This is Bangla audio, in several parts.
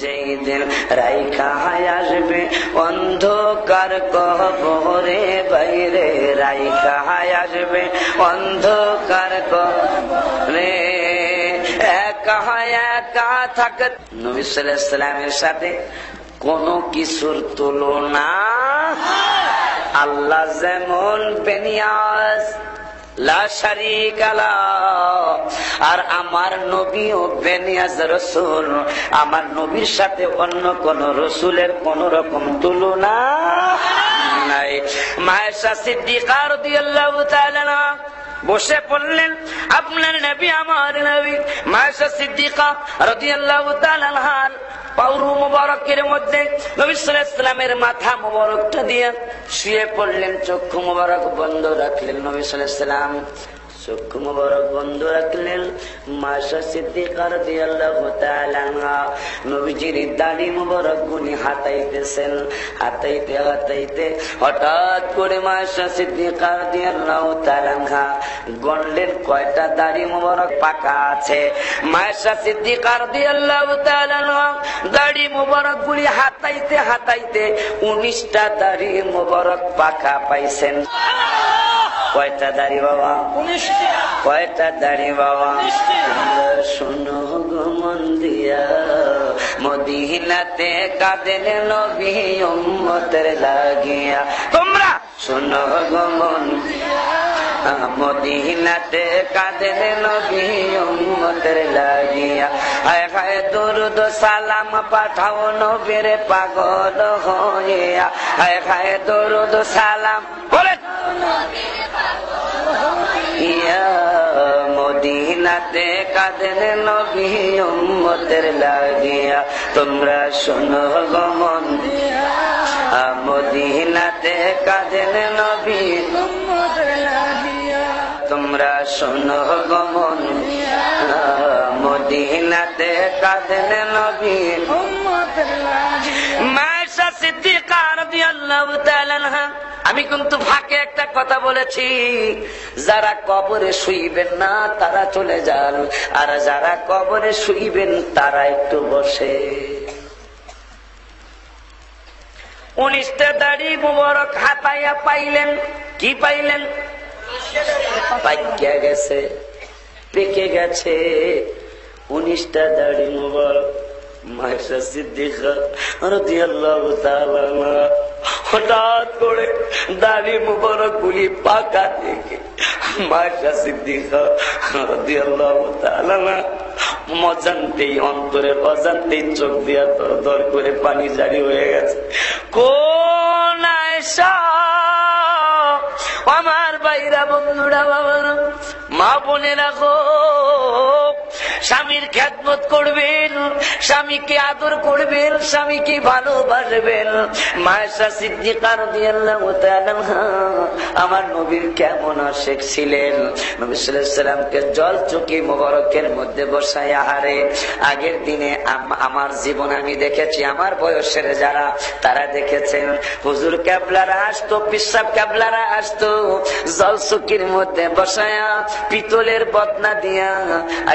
যেই দিন রাইখা আসবে অন্ধকার কবরে বাইরে, রাইখা আসবে অন্ধকার কবরে, একা একা থাক। নবী সাল্লাল্লাহু আলাইহি ওয়াসাল্লামের সাথে কোন কিছুর তুলনা। আল্লাহ যেমন বেনিয়াজ লা শারীকা লাহু, আর আমার নবীও বেনিয়াজ রাসূল। আমার নবীর সাথে অন্য কোন রাসূলের কোন রকম তুলনা নাই। মা আয়েশা সিদ্দিকা রাদিয়াল্লাহু তাআলা আনহা বসে পড়লেন, আপনার নবী আমার নবী। মা আয়েশা সিদ্দিকা রাদিয়াল্লাহু তাআলা আনহা পাউরু মুবারকের মধ্যে নবী সাল্লাল্লাহু আলাইহি ওয়াসাল্লামের মাথা মুবারকটা দিয়ে শুয়ে পড়লেন, চক্ষু মুবারক বন্ধ রাখলেন। নবী সাল্লাল্লাহু আলাইহি ওয়াসাল্লাম চক্ষু মুবারক বন্ধ রাখলেন। মা আয়েশা সিদ্দিকা রাদিয়াল্লাহু তাআলা আনহা নবীজির দাড়ি মুবারক গুনি হাতাইতেছেন। হাতাইতে হাতাইতে হঠাৎ করে মা আয়েশা সিদ্দিকা রাদিয়াল্লাহু তাআলা আনহা গণলেন কয়টা দাড়ি মুবারক পাকা আছে। মা আয়েশা সিদ্দিকা রাদিয়াল্লাহু তাআলা আনহা দাড়ি মুবারক গুলি হাতাইতে হাতাইতে 19টা দাড়ি মুবারক পাকা পাইছেন। কয়টা দাড়ি বাবা? 19টা। কয়টা দাড়ি বাবা? শোনো গো মন দিয়া, মদিনাতে কাঁদেন নবী উম্মতের লাগিয়া। তোমরা শোনো গো মন দিয়া, মদিনাতে কাঁদেন নবী উম্মতের লাগিয়া। হায় হায় দরুদ সালাম পাঠাও নবীর পাগল হইয়া। হায় হায় দরুদ সালাম বলে মদিনাতে কাঁদেন নবী উম্মতের লাগিয়া। তোমরা শোনো গো মন দিয়া, মদিনাতে কাঁদেন নবী উম্মতের লাগিয়া। তোমরা শোনো গো মন দিয়া, মদিনাতে কাঁদেন নবী উম্মতের লাগিয়া। মা আয়েশা সিদ্দিকা রাদিয়াল্লাহু তাআলা আনহা, আমি কিন্তু ফাঁকে একটা কথা বলেছি, যারা কবরে শুইবেন না তারা চলে যান, আর যারা কবরে শুইবেন তারা একটু বসে। 19টা দাড়ি মুবারক হাতাইয়া পাইলেন। কি পাইলেন? পাইকা গেছে, পেকে গেছে 19টা দাড়ি মুবারক। মা আয়েশা সিদ্দিকা রাদিয়াল্লাহু তাআলা আনহা হঠাৎ করে দাড়ি মুবারক গুলি পাকা দেখে মা আয়েশা সিদ্দিকা রাদিয়াল্লাহু তাআলা আনহা মজান্তেই, অন্তরের অজান্তেই চোখ দিয়া দর করে পানি জারি হয়ে গেছে। কোন আয়েশা? আমার ভাইরা, বন্ধুরা, বাবারা, মা বোনেরা গো, স্বামীর খেদমত করবেন, স্বামীকে আদর করবেন, স্বামীকে ভালোবাসবেন। মা আয়েশা সিদ্দিকা রাদিয়াল্লাহু তাআলা আনহা আমার নবীর কেমন আশিক ছিলেন। নবী সাল্লাল্লাহু আলাইহি ওয়াসাল্লামকে জল চকি মোবারকের মধ্যে বসায়া, হারে আগের দিনে আমার জীবন আমি দেখেছি, আমার বয়সের যারা তারা দেখেছেন, হুজুর কেবলারা আসতো, পিসাব কেবলারা আসতো, জল চকির মধ্যে বসায়া পিতলের বদনা দিয়া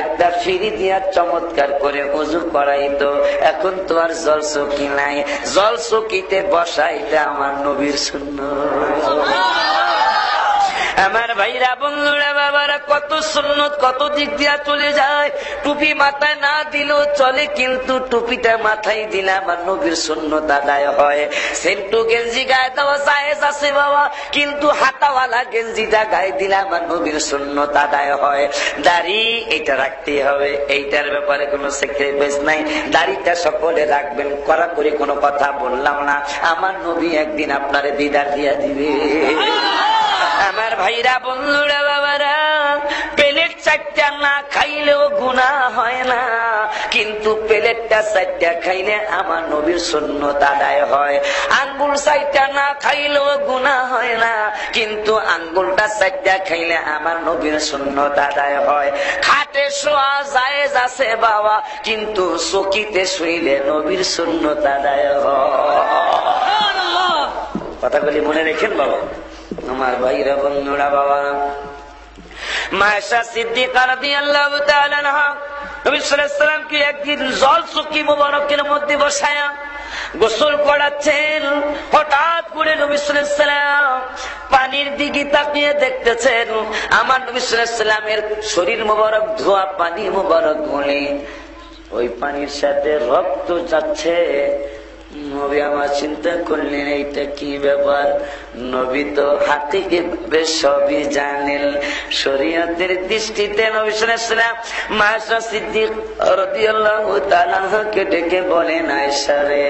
একটা ফিরি দিয়া চমৎকার করে ওযু করাইতো। এখন তো আর জল চকি নাই, জল চকিতে বসাইতে আমার নবীর সুন্নাত। আমার ভাইরা, বন্ধুরা, বাবারা, কত সুন্নত কত দিক দিয়া চলে যায়। টুপি মাথায় না দিলেও চলে, কিন্তু টুপিটা মাথায় দিলে আমার নবীর সুন্নত আদায় হয়। সেন্টু গেঞ্জি গায়ে দেওয়া জায়েজ আছে বাবা, কিন্তু হাতাওয়ালা গেঞ্জিটা গায়ে দিলে আমার নবীর সুন্নত আদায় হয়। দাড়ি এটা রাখতেই হবে, এইটার ব্যাপারে কোনো স্যাক্রিফাইস নাই। দাড়িটা সকলে রাখবেন, কড়াকড়ি কোনো কথা বললাম না। আমার নবী একদিন আপনারে দিদার দিয়া দিবে। আমার ভাইরা, বন্ধুরা, বাবারা, প্লেট 4টা না খাইলেও গুনাহ হয় না, কিন্তু প্লেটটা 4টা খাইলে আমার নবীর সুন্নত আদায় হয়। আঙ্গুল 4টা না খাইলেও গুনাহ হয় না, কিন্তু আঙ্গুলটা 4টা খাইলে আমার নবীর সুন্নত আদায় হয়। খাটে শোয়া জায়েজ আছে বাবা, কিন্তু চকিতে শুইলে নবীর সুন্নত আদায় হয়। কথাগুলি মনে রেখেন বাবা, আমার ভাইরা, বন্ধুরা, বাবা। মা আয়েশা সিদ্দিকা রাদিয়াল্লাহু তাআলা আনহা নবী সাল্লাল্লাহু আলাইহি ওয়াসাল্লাম কি একদিন জল চকি মোবারকের মধ্যে বসায়া গোসল করাচ্ছেন। হঠাৎ করে নবী সাল্লাল্লাহু আলাইহি ওয়াসাল্লাম পানির দিকে তাকিয়ে দেখতেছেন আমার নবী সাল্লাল্লাহু আলাইহি ওয়াসাল্লামের শরীর মোবারক ধোয়া পানি মোবারক বলে ওই পানির সাথে রক্ত যাচ্ছে। নবী আমার চিন্তা করলেন এইটা কি ব্যাপার। নবী তো হাতিকে সবই জানেন। শরীয়তের দৃষ্টিতে নবী সাল্লাল্লাহু আলাইহি ওয়াসাল্লাম মা আয়েশা সিদ্দিক রাদিয়াল্লাহু তাআলা আনহাকে ডেকে বলেন, আয়েশা রে,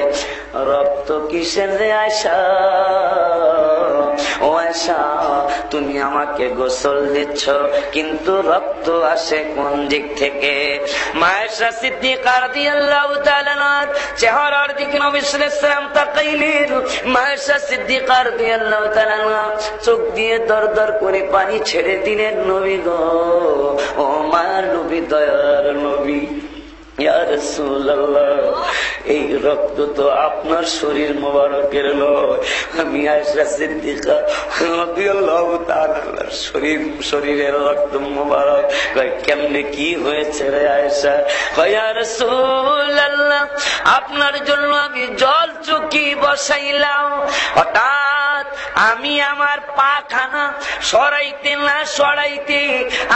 রক্ত কিসের রে আয়েশা? ও আয়েশা, তুমি আমাকে গোসল দিচ্ছ কিন্তু রক্ত আসে কোন দিক থেকে? মা আয়েশা সিদ্দিকা রাদিয়াল্লাহু তাআলা আনহার চেহারার দিকে নবী সাল্লাল্লাহু আলাইহি ওয়াসাল্লাম তাকাইলেন। মা আয়েশা সিদ্দিকা রাদিয়াল্লাহু তাআলা আনহা চোখ দিয়ে দরদর করে পানি ছেড়ে দিলেন। নবী গো, ও মায়ার নবী, দয়ার নবী, ইয়া রাসূলুল্লাহ, এই রক্ত তো আপনার শরীর মোবারকের নয়। আমি আয়েশা সিদ্দিকা রাদিয়াল্লাহু তাআলা আনহার শরীরের রক্ত মোবারক। কেমনে কি হয়েছে রে আয়েশা? ইয়া রাসূলুল্লাহ, আপনার জন্য আমি জল চকি বসাইলাম। হঠাৎ আমি আমার পাখানা সরাইতে না সরাইতে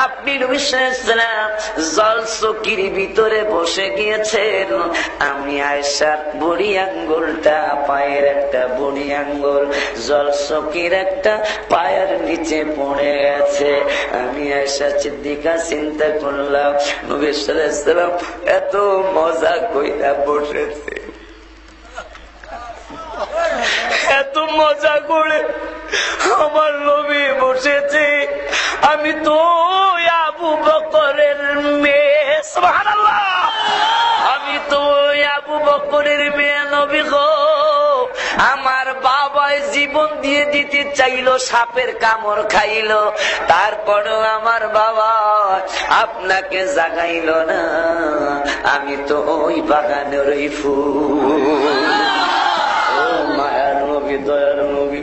আপনি নবী সাল্লাল্লাহু আলাইহি ওয়াসাল্লাম জল চকির ভিতরে বসে গিয়েছেন। আমি আয়েশার বুড়ি আঙ্গুলটা, পায়ের একটা বুড়ি আঙ্গুল জল চকির একটা পায়ের নিচে পড়ে গেছে। আমি আয়েশা সিদ্দিকা চিন্তা করলাম নবী সাল্লাল্লাহু আলাইহি ওয়াসাল্লাম এত মজা কইরা বসেছে, এত মজা করে আমার নবী বসেছে। আমি তো আবু বকরের মেয়ে, সুবহানাল্লাহ, আমি তো আবু বকরের মেয়ে। নবী গো, আমার বাবাই জীবন দিয়ে দিতে চাইলো, সাপের কামড় খাইলো, তারপরেও আমার বাবা আপনাকে জাগাইল না। আমি তো ওই বাগানের ওই ফুল। মায়ার নবী, দয়ার নবী,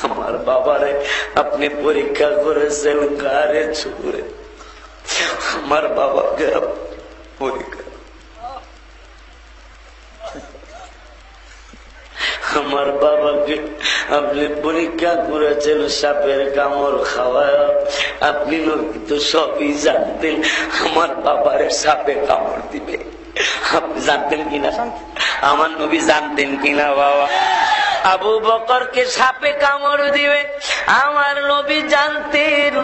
আমার বাবারে আপনি পরীক্ষা করেছেন কারে ছুড়ে? আমার বাবাকে পরীক্ষা, আমার বাবাকে আপনি পরীক্ষা করেছেন সাপের কামড় খাওয়ায়। আপনি নবী তো সবই জানতেন আমার বাবারে সাপে কামড় দিবে। আপনি জানতেন কিনা? আমার নবী জানতেন কিনা বাবা আবু বকরকে সাপে কামড় দিবে? আমার নবী জানতেন।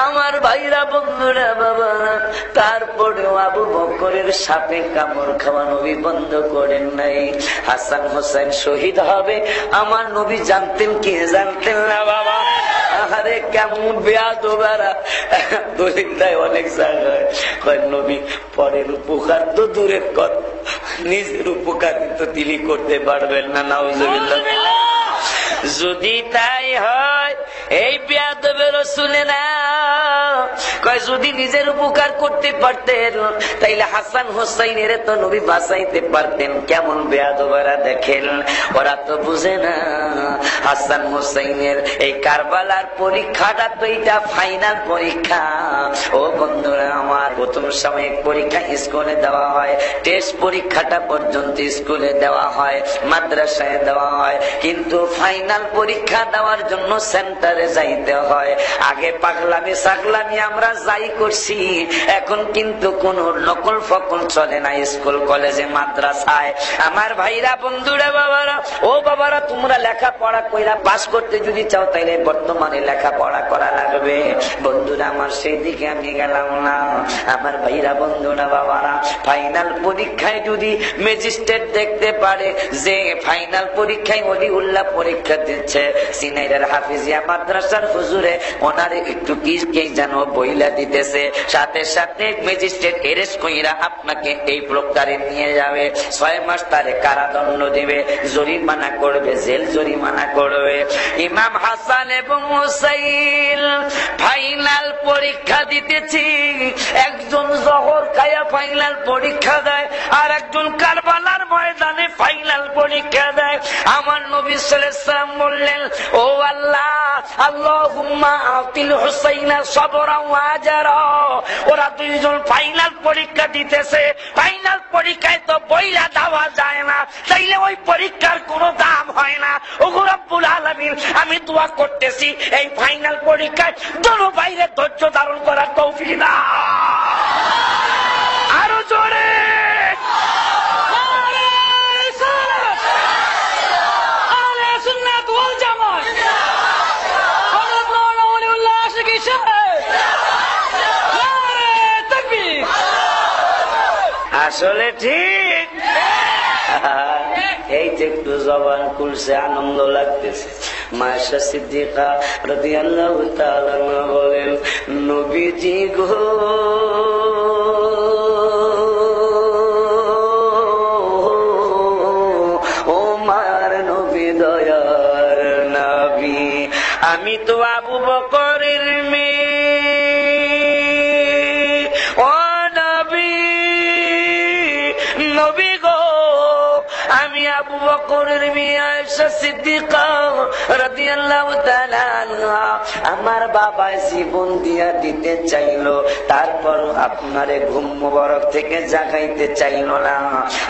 আমার ভাইরা, বন্ধুরা, বাবা, তারপরেও আবু বকরের সাপে কামড় খাওয়া নবী বন্ধ করেন নাই। হাসান হোসেন শহীদ হবে আমার নবী জানতেন কি জানতেন না বাবা? আরে কেমন বেয়াদবেরা দলিল দেয় অনেক জায়গায়। নবী পরের উপকার তো দূরের কথা, নিজের উপকার তো তিনি করতে পারবেন না। নাউজুবিল্লাহ। যদি তাই হয় এই বেয়াদবের রাসূলে না কয়, যদি নিজের উপকার করতে পারতেন তাইলে হাসান হোসাইনের তো নবী বাঁচাইতে পারতেন। কেমন বেয়াদবেরা দেখেন, ওরা তো বুঝে না হাসান হোসাইনের এই কারবালার পরীক্ষাটা তো এটা ফাইনাল পরীক্ষা। ও বন্ধুরা আমার, প্রথম সাময়িক পরীক্ষা স্কুলে দেওয়া হয়, টেস্ট পরীক্ষাটা পর্যন্ত স্কুলে দেওয়া হয়, মাদ্রাসায় দেওয়া হয়, কিন্তু ফাইনাল পরীক্ষা দেওয়ার জন্য সেন্টারে যাইতে হয়। আগে পাগলামি সাগলামি আমরা যাই করছি, এখন কিন্তু কোন নকল ফকল চলে না স্কুল কলেজে মাদ্রাসায়। আমার ভাইরা, বন্ধুরা, বাবারা, ও বাবারা, তোমরা লেখাপড়া কইরা পাস করতে যদি চাও তাইলে বর্তমানে লেখাপড়া করা লাগবে। বন্ধুরা আমার, সেই দিকে আমি গেলাম না। আমার ভাইরা, বন্ধুরা, বাবারা, ফাইনাল পরীক্ষায় যদি ম্যাজিস্ট্রেট দেখতে পারে যে ফাইনাল পরীক্ষায় ওলিউল্লাহ পরীক্ষা দিচ্ছে, সিনাইরের হাফিজিয়া মাদ্রাসার হুজুরে ওনারে একটু কি যেন বইলা দিতেছে, সাথে সাথে ম্যাজিস্ট্রেট এরেস্ট কইরা আপনাকে এই প্রকারে নিয়ে যাবে, 6 মাস তারে কারাদণ্ড দিবে, জরিমানা করবে, জেল জরিমানা করবে। ইমাম হাসান এবং হুসাইন ফাইনাল পরীক্ষা দিতেছি, একজন জহর খায়া ফাইনাল পরীক্ষা দেয়, আর একজন কারবালার ময়দানে ফাইনাল পরীক্ষা দেয়। আমার নবী সাল্লাল্লাহু আলাইহি ওয়াসাল্লাম বললেন, ও আল্লাহ, আল্লাহুম্মা আতিল হুসাইনা সাবরা ওয়া আজরা। ওরা দুইজন ফাইনাল পরীক্ষা দিতেছে, ফাইনাল পরীক্ষায় তো বইলা দেওয়া যায় না, তাইলে ওই পরীক্ষার কোনো দাম হয় না। ওগো রব্বুল আলামিন, আমি দোয়া করতেছি এই ফাইনাল পরীক্ষায় দোনো বাইরে ধৈর্য ধারণ করার তৌফিক দাও। আরো জোরে আসলে ঠিক। এই তো একটু জবান খুলছে, আনন্দ লাগতেছে। মায়েশা সিদ্দিকা রাদিয়াল্লাহু তাআলা বলেন, নবীজি গো, ও মার নবী, দয়ার নবী, আমি তো আবু বকরের মেয়ে। ও নবী, নবী গো, আমি আবু বকরের মেয়ে আয়েশা সিদ্দিকা রাদিয়াল্লাহু তাআলা আনহা। আমার বাবা জীবন দিয়া দিতে চাইলো, তারপর আপনারে ঘুম মোবারক থেকে জাগাইতে চাইলো না।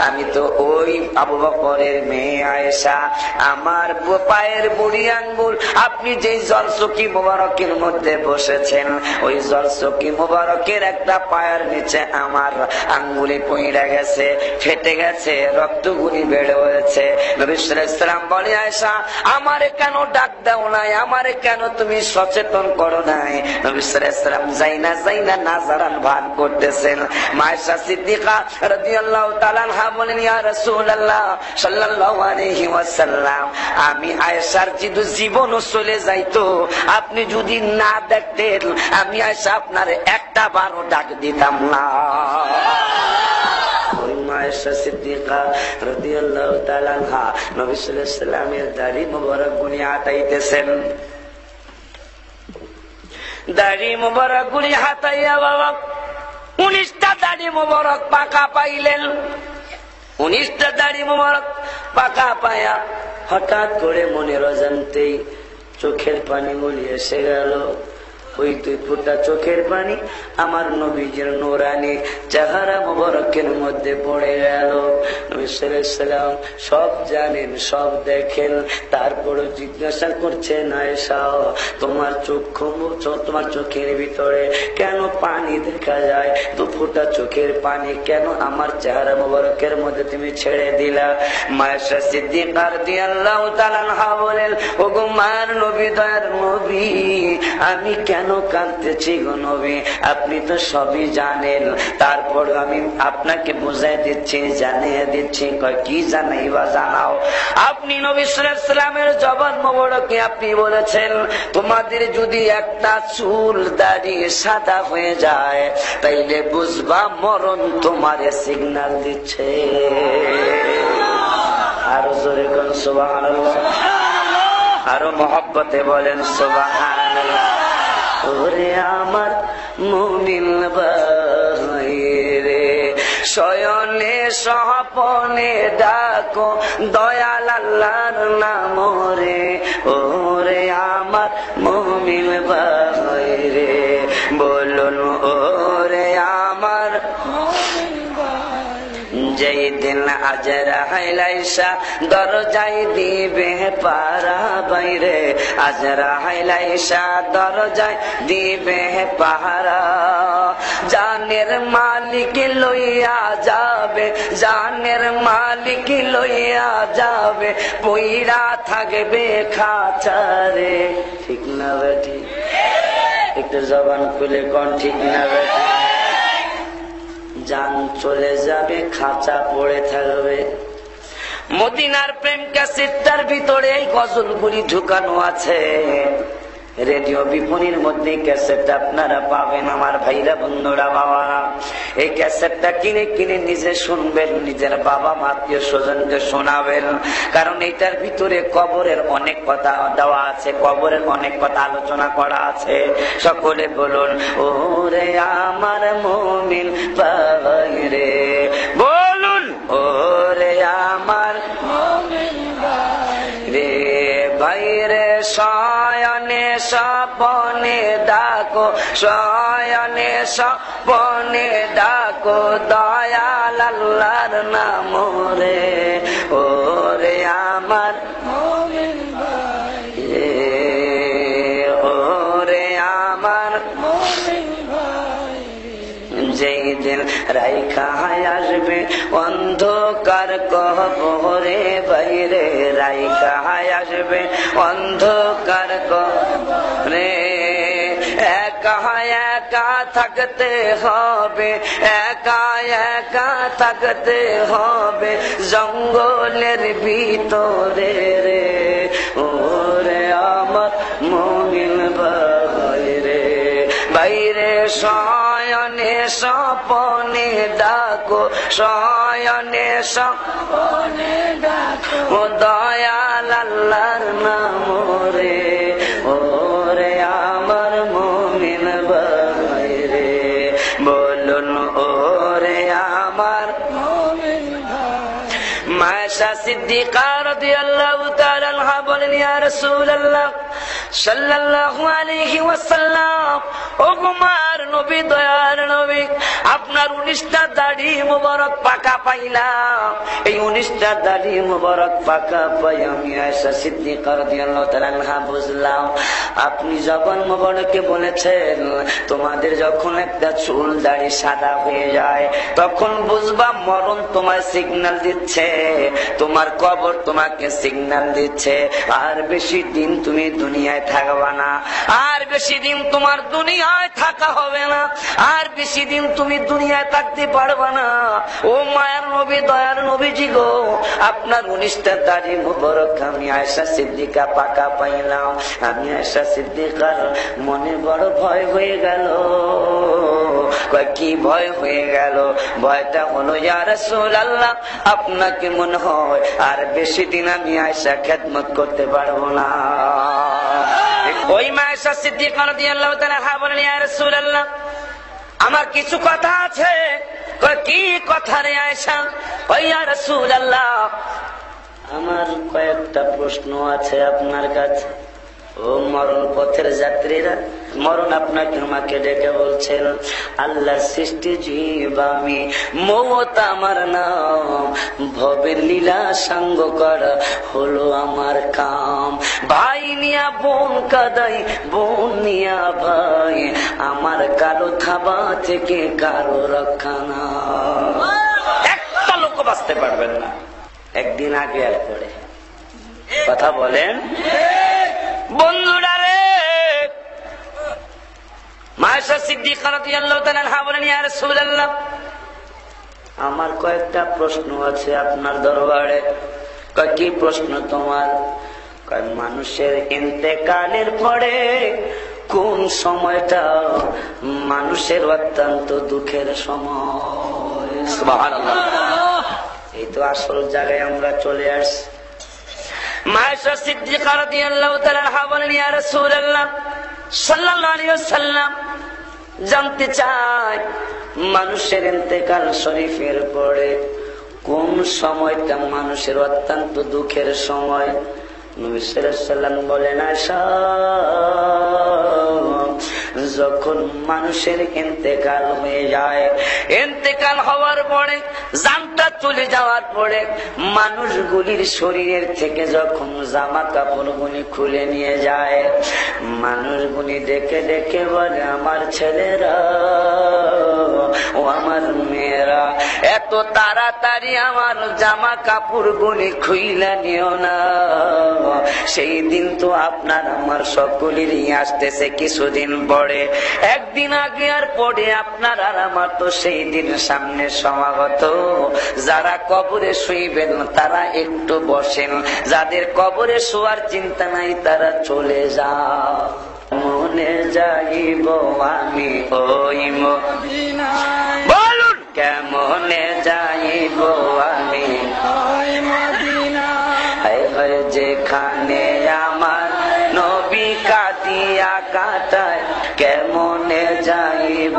আমি তো ওই আবু বকরের মেয়ে আয়েশা। আমার পায়ের বুড়ি আঙ্গুল, আপনি যেই জলচকি মোবারকের মধ্যে বসেছেন, ওই জলচকি মোবারকের একটা পায়ের নিচে আমার আঙ্গুলি পইড়া গেছে, ফেটে গেছে, রক্তগুলি বেড়ে হয়েছে। নবী সাল্লাল্লাহু আলাইহি ওয়াসাল্লাম বলে, আয়েশা, আমারে কেন ডাক দাও নাই, আমারে কেন তুমি সচেতন করো নাই? নবী সাল্লাল্লাহু আলাইহি ওয়াসাল্লাম যাইনা নাজারান ভান করতেছেন। মায়েশা সিদ্দিকা রাদিয়াল্লাহু তাআলা আনহা বলেন, ইয়া রাসূলুল্লাহ সাল্লাল্লাহু আলাইহি ওয়াসাল্লাম, আমি আয়েশার যদি জীবনও চলে যাইতো, আপনি যদি না দেখতেন, আমি আয়েশা আপনারে একটা বারও ডাক দিতাম না। মায়েশা সিদ্দিকা রাদিয়াল্লাহু তাআলা আনহা নবী সাল্লাল্লাহু আলাইহি ওয়াসাল্লামের দাড়ি মোবারক গুনি হাতাইতেছেন। দাড়ি মোবারক গুনি হাতাইয়া বাবা 19টা দাড়ি মোবারক পাকা পাইলেন। 19টা দাড়ি মোবারক পাকা পায়া হঠাৎ করে মনের অজান্তেই চোখের পানি গুলি এসে গেল। ওই 2 ফোঁটা চোখের পানি আমার নবীজির নূরানি চেহারা মোবারকের মধ্যে পড়ে গেল। নবী সাল্লাল্লাহু আলাইহি ওয়াসাল্লাম সব জানেন, সব দেখেন, তারপরে জিজ্ঞাসা করছেন, আয়েশা, তোমার তোমার চোখের ভিতরে কেন পানি দেখা যায়? 2 ফোঁটা চোখের পানি কেন আমার চেহারা মোবারকের মধ্যে তুমি ছেড়ে দিলা? মায়েশা সিদ্দিকা রাদিয়াল্লাহু তাআলা আনহা বলেন, ওগো মার নবী, দয়ার নবী, আমি কেন কাঁদতেছি গো নবী? আপনি তো সবই জানেন, তারপর আমি আপনাকে বুঝাই দিচ্ছি, জানিয়ে দিচ্ছি। কি জানাইবা? জানাও। আপনি নবী সাল্লাল্লাহু আলাইহি ওয়াসাল্লামের জবান মোবারকে আপনি বলেছেন, তোমাদের যদি একটা চুল দাড়ি সাদা হয়ে যায়, তাইলে বুঝবা মরণ তোমারে সিগন্যাল দিচ্ছে। আরো জোরে কোন সুবহানাল্লাহ, আরো মহব্বতে বলেন সুবহানাল্লাহ। ওরে আমার মুমিন ভাই রে, শয়নে স্বপনে ডাকো দয়াল আল্লাহর নাম রে। ওরে আমার মুমিন ভাই রে, বলুন ওরে আমার যেই দিন আজরাইল আইসা দরজায় দিবে পারা বাইরে, আজরাইল আইসা দরজায় দিবে পাহারা। জানের মালিক লইয়া যাবে, জানের মালিক লইয়া যাবে, পইরা থাকবে খাঁচারে। ঠিক না বেটি? একটু জবান খুলে কোন ঠিক না বেটি? জান চলে যাবে, খাঁচা পড়ে থাকবে। মদিনার প্রেম ক্যাসেটটার ভিতরে এই গজলগুলি ঢুকানো আছে। রেডিও বিপণীর মধ্যে ক্যাসেটটা আপনারা পাবেন আমার ভাইরা, বন্ধুরা, বাবারা। এই ক্যাসেটটা কিনে কিনে নিজে শুনবেন, নিজের বাবা মা আত্মীয় স্বজনকে শোনাবেন, কারণ এটার ভিতরে কবরের অনেক কথা দেওয়া আছে, কবরের অনেক কথা আলোচনা করা আছে। সকলে বলুন ওরে আমার মুমিন ভাই রে, বলুন ওরে আমার মুমিন ভাইরে শয়নে স্বপনে ডাকো, শয়নে স্বপনে ডাকো দয়াল আল্লাহর নাম রে। ওরে আমার মুমিন ভাই রে, ওরে আমার মুমিন ভাই, যেই দিন রাইখা আসবে অন্ধকার কবরে, বাইরে রাইখা আসবে অন্ধকার কবরে, একা একা থাকতে হবে, একা একা থাকতে হবে জঙ্গলের ভিতরে রে। ওরে আমার মুমিন ভাই রে, বাইরে শয়নে স্বপনে ডাকো, শয়নে স্বপনে ডাকো দয়াল আল্লাহর নাম রে। ওরে আমার মুমিন ভাই রে, বলুন ওরে আমার মুমিন ভাই। মায়েশা সিদ্দিকা রাদিয়াল্লাহু তাআলা আনহা বলেন, ইয়া রাসূলুল্লাহ সাল্লাল্লাহু আলাইহি ওয়াসাল্লাম, ও কুমার নবী, দয়ার নবী, আপনার 19টা দাড়ি মোবারক পাকা পাইলাম। এই 19টা দাড়ি মোবারক পাকা পাই আমি আয়েশা সিদ্দিকা রাদিয়াল্লাহু তাআলা আনহা বুঝলাম আপনি জবান মোবারকে বলেছেন তোমাদের যখন একটা চুল দাড়ি সাদা হয়ে যায় তখন বুঝবা মরণ তোমায় সিগন্যাল দিচ্ছে, তোমার কবর তোমাকে সিগন্যাল দিচ্ছে। আর বেশি দিন তুমি দুনিয়ায় থাকবা না, আর বেশি দিন তোমার দুনিয়ায় থাকা হবে না, আর বেশি দিন তুমি দুনিয়ায় থাকতে পারবা না। ও মায়ার নবী, দয়ার নবীজি গো, আপনার 19টা দাড়ি মুবারক আমি আয়েশা সিদ্দিকা পাকা পাইলাম। আমি আয়েশা সিদ্দিকার মনে বড় ভয় হয়ে গেল। কি ভয় হয়ে গেল? ভয়টা হলো ইয়া রাসূলুল্লাহ আপনাকে মনে হয় আর বেশি দিন আমি আয়েশা খেদমত করতে পারবো না। ওই আয়েশা সিদ্দিকা রাদিয়াল্লাহু তাআলা বলেন, ইয়া রাসূলুল্লাহ আমার কিছু কথা আছে। কি কথা রে আয়েশা? ওই ইয়া রাসূলুল্লাহ আমার কয়েকটা প্রশ্ন আছে আপনার কাছে। ও মরণ পথের যাত্রীরা, মরণ আপনাকে আমাকে ডেকে বলছেন আল্লাহর সৃষ্টি জীব আমি, মওত আমার নাম, ভবের লীলা সাঙ্গ করা হলো আমার কাম। ভাই নিয়া বোন কাদাই, বোন নিয়া ভাই, আমার কালো থাবা থেকে কারো রক্ষা না। একটা লোক বাঁচতে পারবেন না একদিন আগে আর পরে। কথা বলেন বন্ধুরা রে। মায়েশা সিদ্দিকা রাদিয়াল্লাহু তাআলা আনহা বলেন, ইয়া রাসূলুল্লাহ আমার কয়েকটা প্রশ্ন আছে আপনার দরবারে। কি প্রশ্ন তোমার? মানুষের ইন্তেকালের পরে কোন সময়টা মানুষের অত্যন্ত দুঃখের সময়? সুবহানাল্লাহ। এই তো আসল জায়গায় আমরা চলে আসছি। মায়েশা সিদ্দিকা রাদিয়াল্লাহু তাআলা আনহা বলেন, ইয়া রাসূলুল্লাহ সাল্লাল্লাহু আলাইহি ওয়াসাল্লাম জানতে চাই মানুষের ইন্তেকাল শরীফের পরে কোন সময়টা মানুষের অত্যন্ত দুঃখের সময়? নবী সাল্লাল্লাহু আলাইহি ওয়াসাল্লাম বলেন, আয়েশা যখন মানুষের ইন্তেকাল হয়ে যায়, ইন্তেকাল হওয়ার পরে জানটা চলে যাওয়ার পরে মানুষগুলির শরীরের থেকে যখন জামা কাপড়গুলি খুলে নিয়ে যায়, মানুষগুলি দেখে দেখে বলে আমার ছেলেরা ও আমার মেয়েরা এত তাড়াতাড়ি আমার জামা কাপড়গুলি খুইলা নিও না, সেই দিন তো আপনার আমার সকলেরই আসতেছে কিছুদিন পরে। একদিন আগে আর পরে আপনার আর আমার তো সেই দিন সামনে সমাগত। যারা কবরে শুইবেন তারা একটু বসেন, যাদের কবরে শোয়ার চিন্তা নাই তারা চলে যাও। মনে যাইব আমি ওই মদিনায়, বলুন কেমনে যাইব আমি ওই মদিনায়, যেখানে আমার নবী কাটিয়া কাটায়, কেমনে যাইব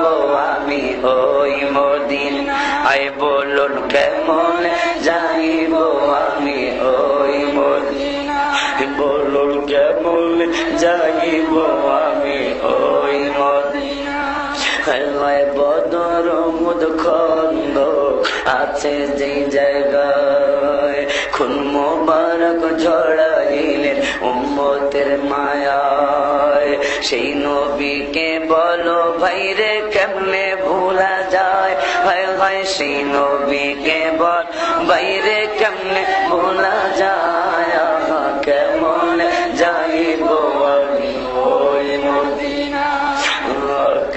আমি ওই মদিনায়, বলুন কেমনে যাইব আমি ওই মদিনায়, বলুন ভুলে যাইব আমি ওই মদিনা। বদর মুদখন্দ আছে যেই জায়গায়, খুন মোবারক ঝড়াইলেন উম্মতের মায়ায়। সেই নবীকে বলো ভাইরে কেমনে ভোলা যায়, হায় হায় সেই নবীকে বল ভাইরে কেমনে ভোলা যায়। কেমন যাইব আমি ওই মদিনা,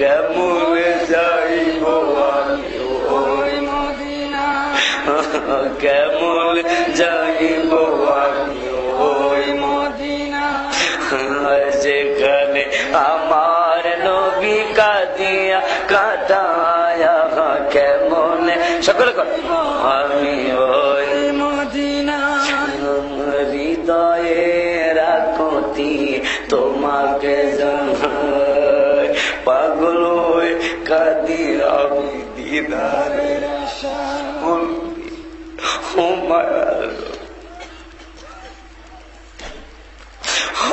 কেমন যাইব আমি ওই মদিনা, কেমন যাইব আমি ওই মদিনা। যেখানে আমার নবী কাঁদিয়া কাটায়া, কেমন সকলে আমি ওই মদিনা। হৃদয়ে রাখতি তোমাকে জানাই, পাগল হয়ে কাঁদি আমি দিদারের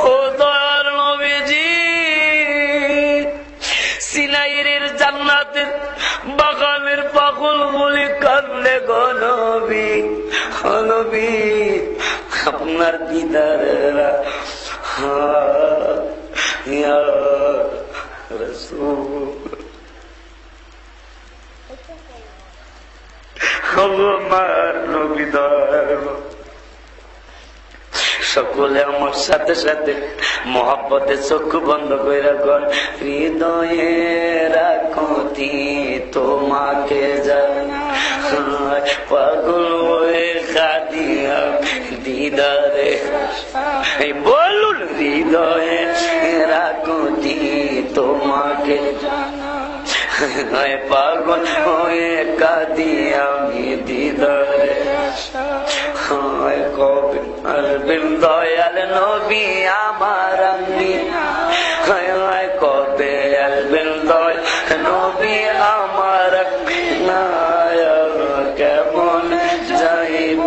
ও দয়ার নবীজি, সিনাইয়ের জান্নাতের বাগানের পাগল বলে কাঁদলে গো নবী। নবী আপনার দিদারের আমার নবী দয়ার। সকলে আমার সাথে সাথে মহব্বতে চক্ষু বন্ধ করে রাখুন। হৃদয়ে রাখতি তোমাকে জানাই, পাগল হয়ে কাঁদিয়া দিদারে। বলুন হৃদয়ে রাখতি তোমাকে জানাই, পাগল হয়ে কাঁদিয়া আমি দিদারে। কবে আসবেন দয়াল নবী আমার আমিনা, কবে আসবেন দয়াল নবী আমার আমিনা। কেমন যাইব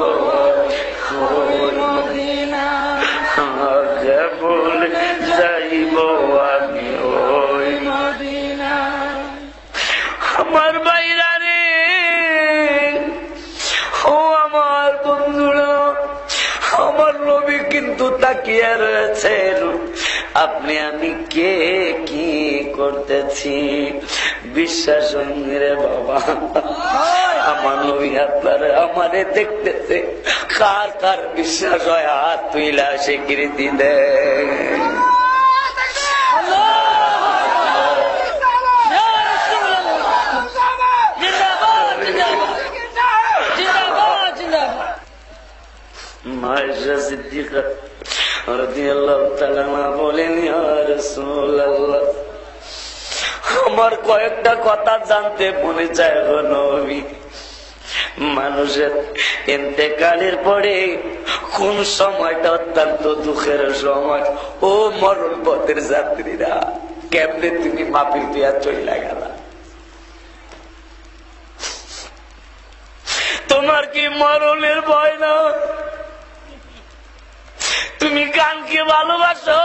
ওই মদিনা, কেমন যাইব আমি ওই মদিনা। আমার বাইরা রে, ও আমার বন্ধুরা, আমার নবী কিন্তু তাকিয়ে রয়েছেন আপনি আমি কে কি করতেছি। বিশ্বাস রে বাবা, আমার নবী আপনারা আমারে দেখতেছে, কার কার বিশ্বাস হয় হাত তুইলা স্বীকৃতি দেয়। মায়েশা সিদ্দিকা রাদিয়াল্লাহু তাআলা বলেন, ইয়া রাসূলুল্লাহ, আমার কয়েকটা কথা জানতে মনে চায় গো নবী। মানুষের ইন্তেকালের পরে কোন সময়টা অত্যন্ত দুঃখের সময়। ও মরণ পথের যাত্রীরা, কেমনে তুমি মাপির দিয়া চইলা গেলা? তোমার কি মরণের ভয় না? তুমি গানকে ভালোবাসো,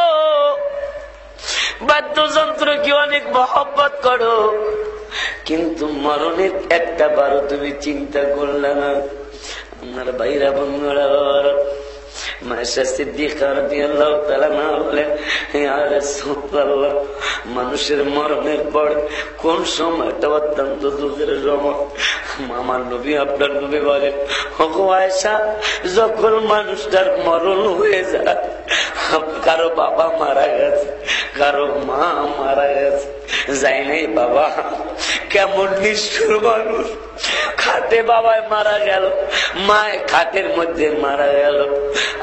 বাদ্যযন্ত্র কি অনেক মহব্বত করো, কিন্তু মরণের একটা বারো তুমি চিন্তা করলে না। আমার ভাইরা বন্ধুরা, মায়েশা সিদ্দিকা রাদিয়াল্লাহু তাআলা বলেন, ইয়া রাসূলুল্লাহ, মানুষের মরণের পর কোন সময়টা অত্যন্ত দুঃখের সময়। আমার নবী আপনার নবী বলেন, ওগো আয়েশা, যখন মানুষটার মরণ হয়ে যায়, কারো বাবা মারা গেছে, কারো মা মারা গেছে, যাই নাই বাবা, কেমন নিষ্ঠুর মানুষ। খাটে বাবায় মারা গেল, মায় খাটের মধ্যে মারা গেল,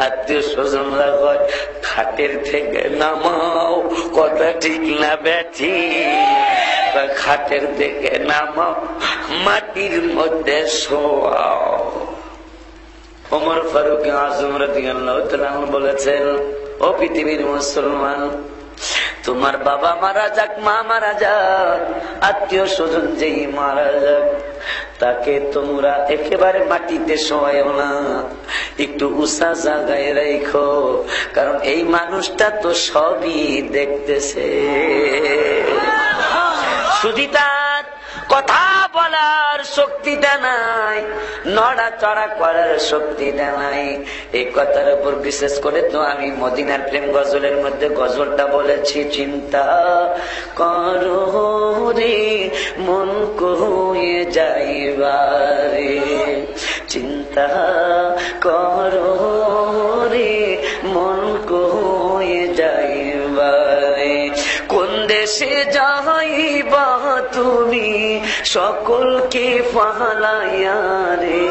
আত্মীয় স্বজনরা কয় খাটের থেকে নামাও, কথা ঠিক না ব্যাঠি, খাটের থেকে নামাও, মাটির মধ্যে শোয়াও। ওমর ফারুক আজম রাদিয়াল্লাহু তাআলা বলেছেন, ও পৃথিবীর মুসলমান, তোমার বাবা মারা যাক, মা মারা যাক, আত্মীয় স্বজন যেই মারা যাক, তাকে তোমরা একেবারে মাটিতে শোয়াও না, একটু উঁচা জায়গায় রাখো, কারণ এই মানুষটা তো সবই দেখতেছে। শুধু তার কথা বলার শক্তিটা নাই, নড়াচড়া করার শক্তিটা নাই। এই কথার উপর বিশেষ করে তো আমি মদিনার প্রেম গজলের মধ্যে গজলটা বলেছি, চিন্তা করো রে মন কয়ে যাইবারে, চিন্তা করো রে মন কয়ে যাইবারে, কোন দেশে যাইবা তুমি সকলকে ফালাইয়া রে,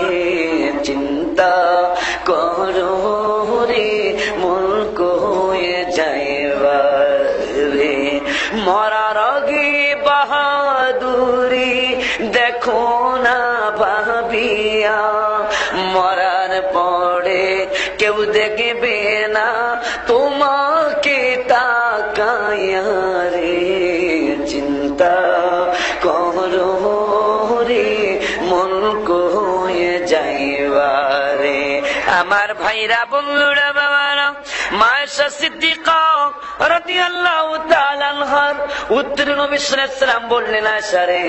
চিন্তা করো রে মন কয়ে যাইবা রে, মরার আগে বাহাদুরি দেখো না ভাবিয়া, মরার পরে কেউ দেখবে না তোমাকে তাকাইয়া রে, চিন্তা করো রে মন কয়ে যাইবারে। আমার ভাইরা বন্ধুরা বাবারা, মায়েশা সিদ্দিকা রাদিয়াল্লাহু তাআলা আনহার উত্তরে নবী সাল্লাল্লাহু আলাইহি ওয়াসাল্লাম বললেন, আয়েশা রে,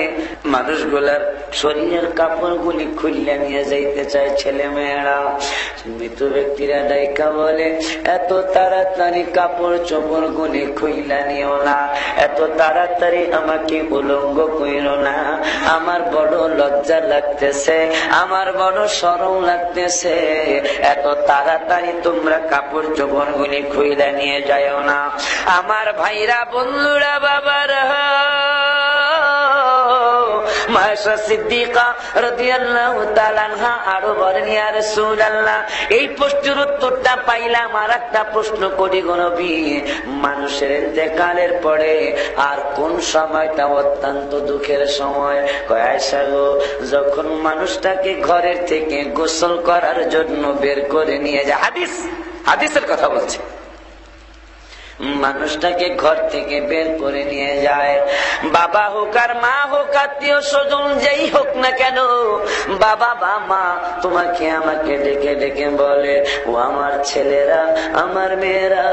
মানুষগুলার শরীরের কাপড়গুলি খুলে নিয়ে যাইতে চায় ছেলে মেয়েরা। মৃত ব্যক্তিরা ডাইকা বলে, এত তাড়াতাড়ি কাপড় চোপড় গুলি খুইলা নিও না, এত তাড়াতাড়ি আমাকে উলঙ্গ কইরো না, আমার বড় লজ্জা লাগতেছে, আমার বড় শরম লাগতেছে, এত তাড়াতাড়ি তোমরা কাপড় চোপড় গুলি খুইলা নিয়ে যাও না। আমার ভাইরা বন্ধুরা বাবারা, মায়েশা সিদ্দিকা রাদিয়াল্লাহু তাআলা আনহা আরো বলেন, ইয়া রাসূলুল্লাহ, এই প্রশ্নের উত্তরটা পাইলাম, আর একটা প্রশ্ন করি গো নবী, মানুষের ইন্তেকালের পরে আর কোন সময়টা অত্যন্ত দুঃখের সময়? কয় আয়েশা গো, যখন মানুষটাকে ঘরের থেকে গোসল করার জন্য বের করে নিয়ে যায়। হাদিসের কথা বলছে, মানুষটাকে ঘর থেকে বের করে নিয়ে যায়, বাবা হোক আর মা হোক, আত্মীয় স্বজন যেই হোক না কেন, বাবা বা মা তোমাকে আমাকে ডেকে ডেকে বলে, ও আমার ছেলেরা, আমার মেয়েরা,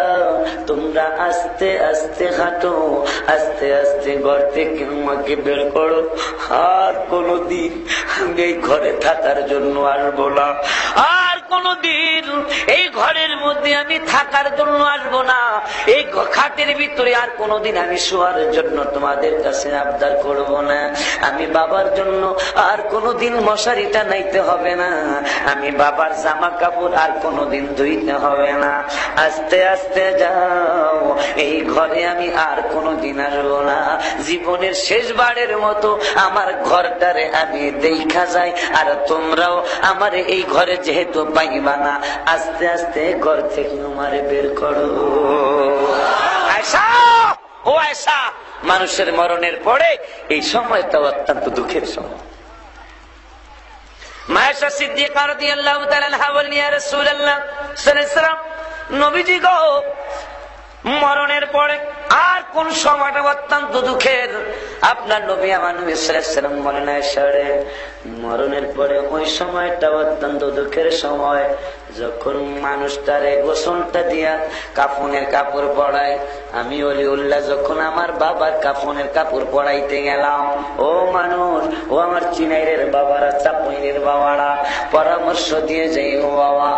তোমরা আস্তে আস্তে হাঁটো, আস্তে আস্তে ঘর থেকে আমাকে বের করো, আর কোনদিন আমি এই ঘরে থাকার জন্য আসবো না, আর কোনদিন এই ঘরের মধ্যে আমি থাকার জন্য আসবো না, এই খাটের ভিতরে আর কোনদিন আমি শোয়ার জন্য তোমাদের কাছে আবদার করব না, আমি বাবার জন্য আর কোনদিন মশারিটা নাইতে হবে না, আমি বাবার জামা কাপড় আর কোনদিন ধুইতে হবে না, আস্তে আস্তে যাও, এই ঘরে আমি আর কোনদিন আসবো না, জীবনের শেষবারের মতো আমার ঘরটারে আমি দেখা যাই, আর তোমরাও আমার এই ঘরে যেহেতু পাইবা না, আস্তে আস্তে ঘর থেকে আমারে বের করো। আয়েশা, ও আয়েশা, মানুষের মরণের পরে এই সময়টা অত্যন্ত দুঃখের সময়। মায়েশা সিদ্দিকা রাদিয়াল্লাহু তাআলা আনহা বলেন, ইয়া রাসূলুল্লাহ সাল্লাল্লাহু আলাইহি ওয়াসাল্লাম, নবীজি গো, মরণের পরে আর কোন সময়টা অত্যন্ত দুঃখের? আপনার নবী আমার নবী সাল্লাল্লাহু আলাইহি ওয়াসাল্লাম বলেন, আয়েশা রে, মরণের পরে ওই সময়টা অত্যন্ত দুঃখের সময়, যখন মানুষটারে গোসলটা দিয়া কাফনের কাপড় পরায়। আমি ওলিউল্লাহ যখন আমার বাবার কাফনের কাপড় পরাইতে গেলাম, ও মানুষ, ও আমার চিনাইরের বাবারা, চাপাইরের বাবারা, পরামর্শ দিয়ে যাই, ও বাবা,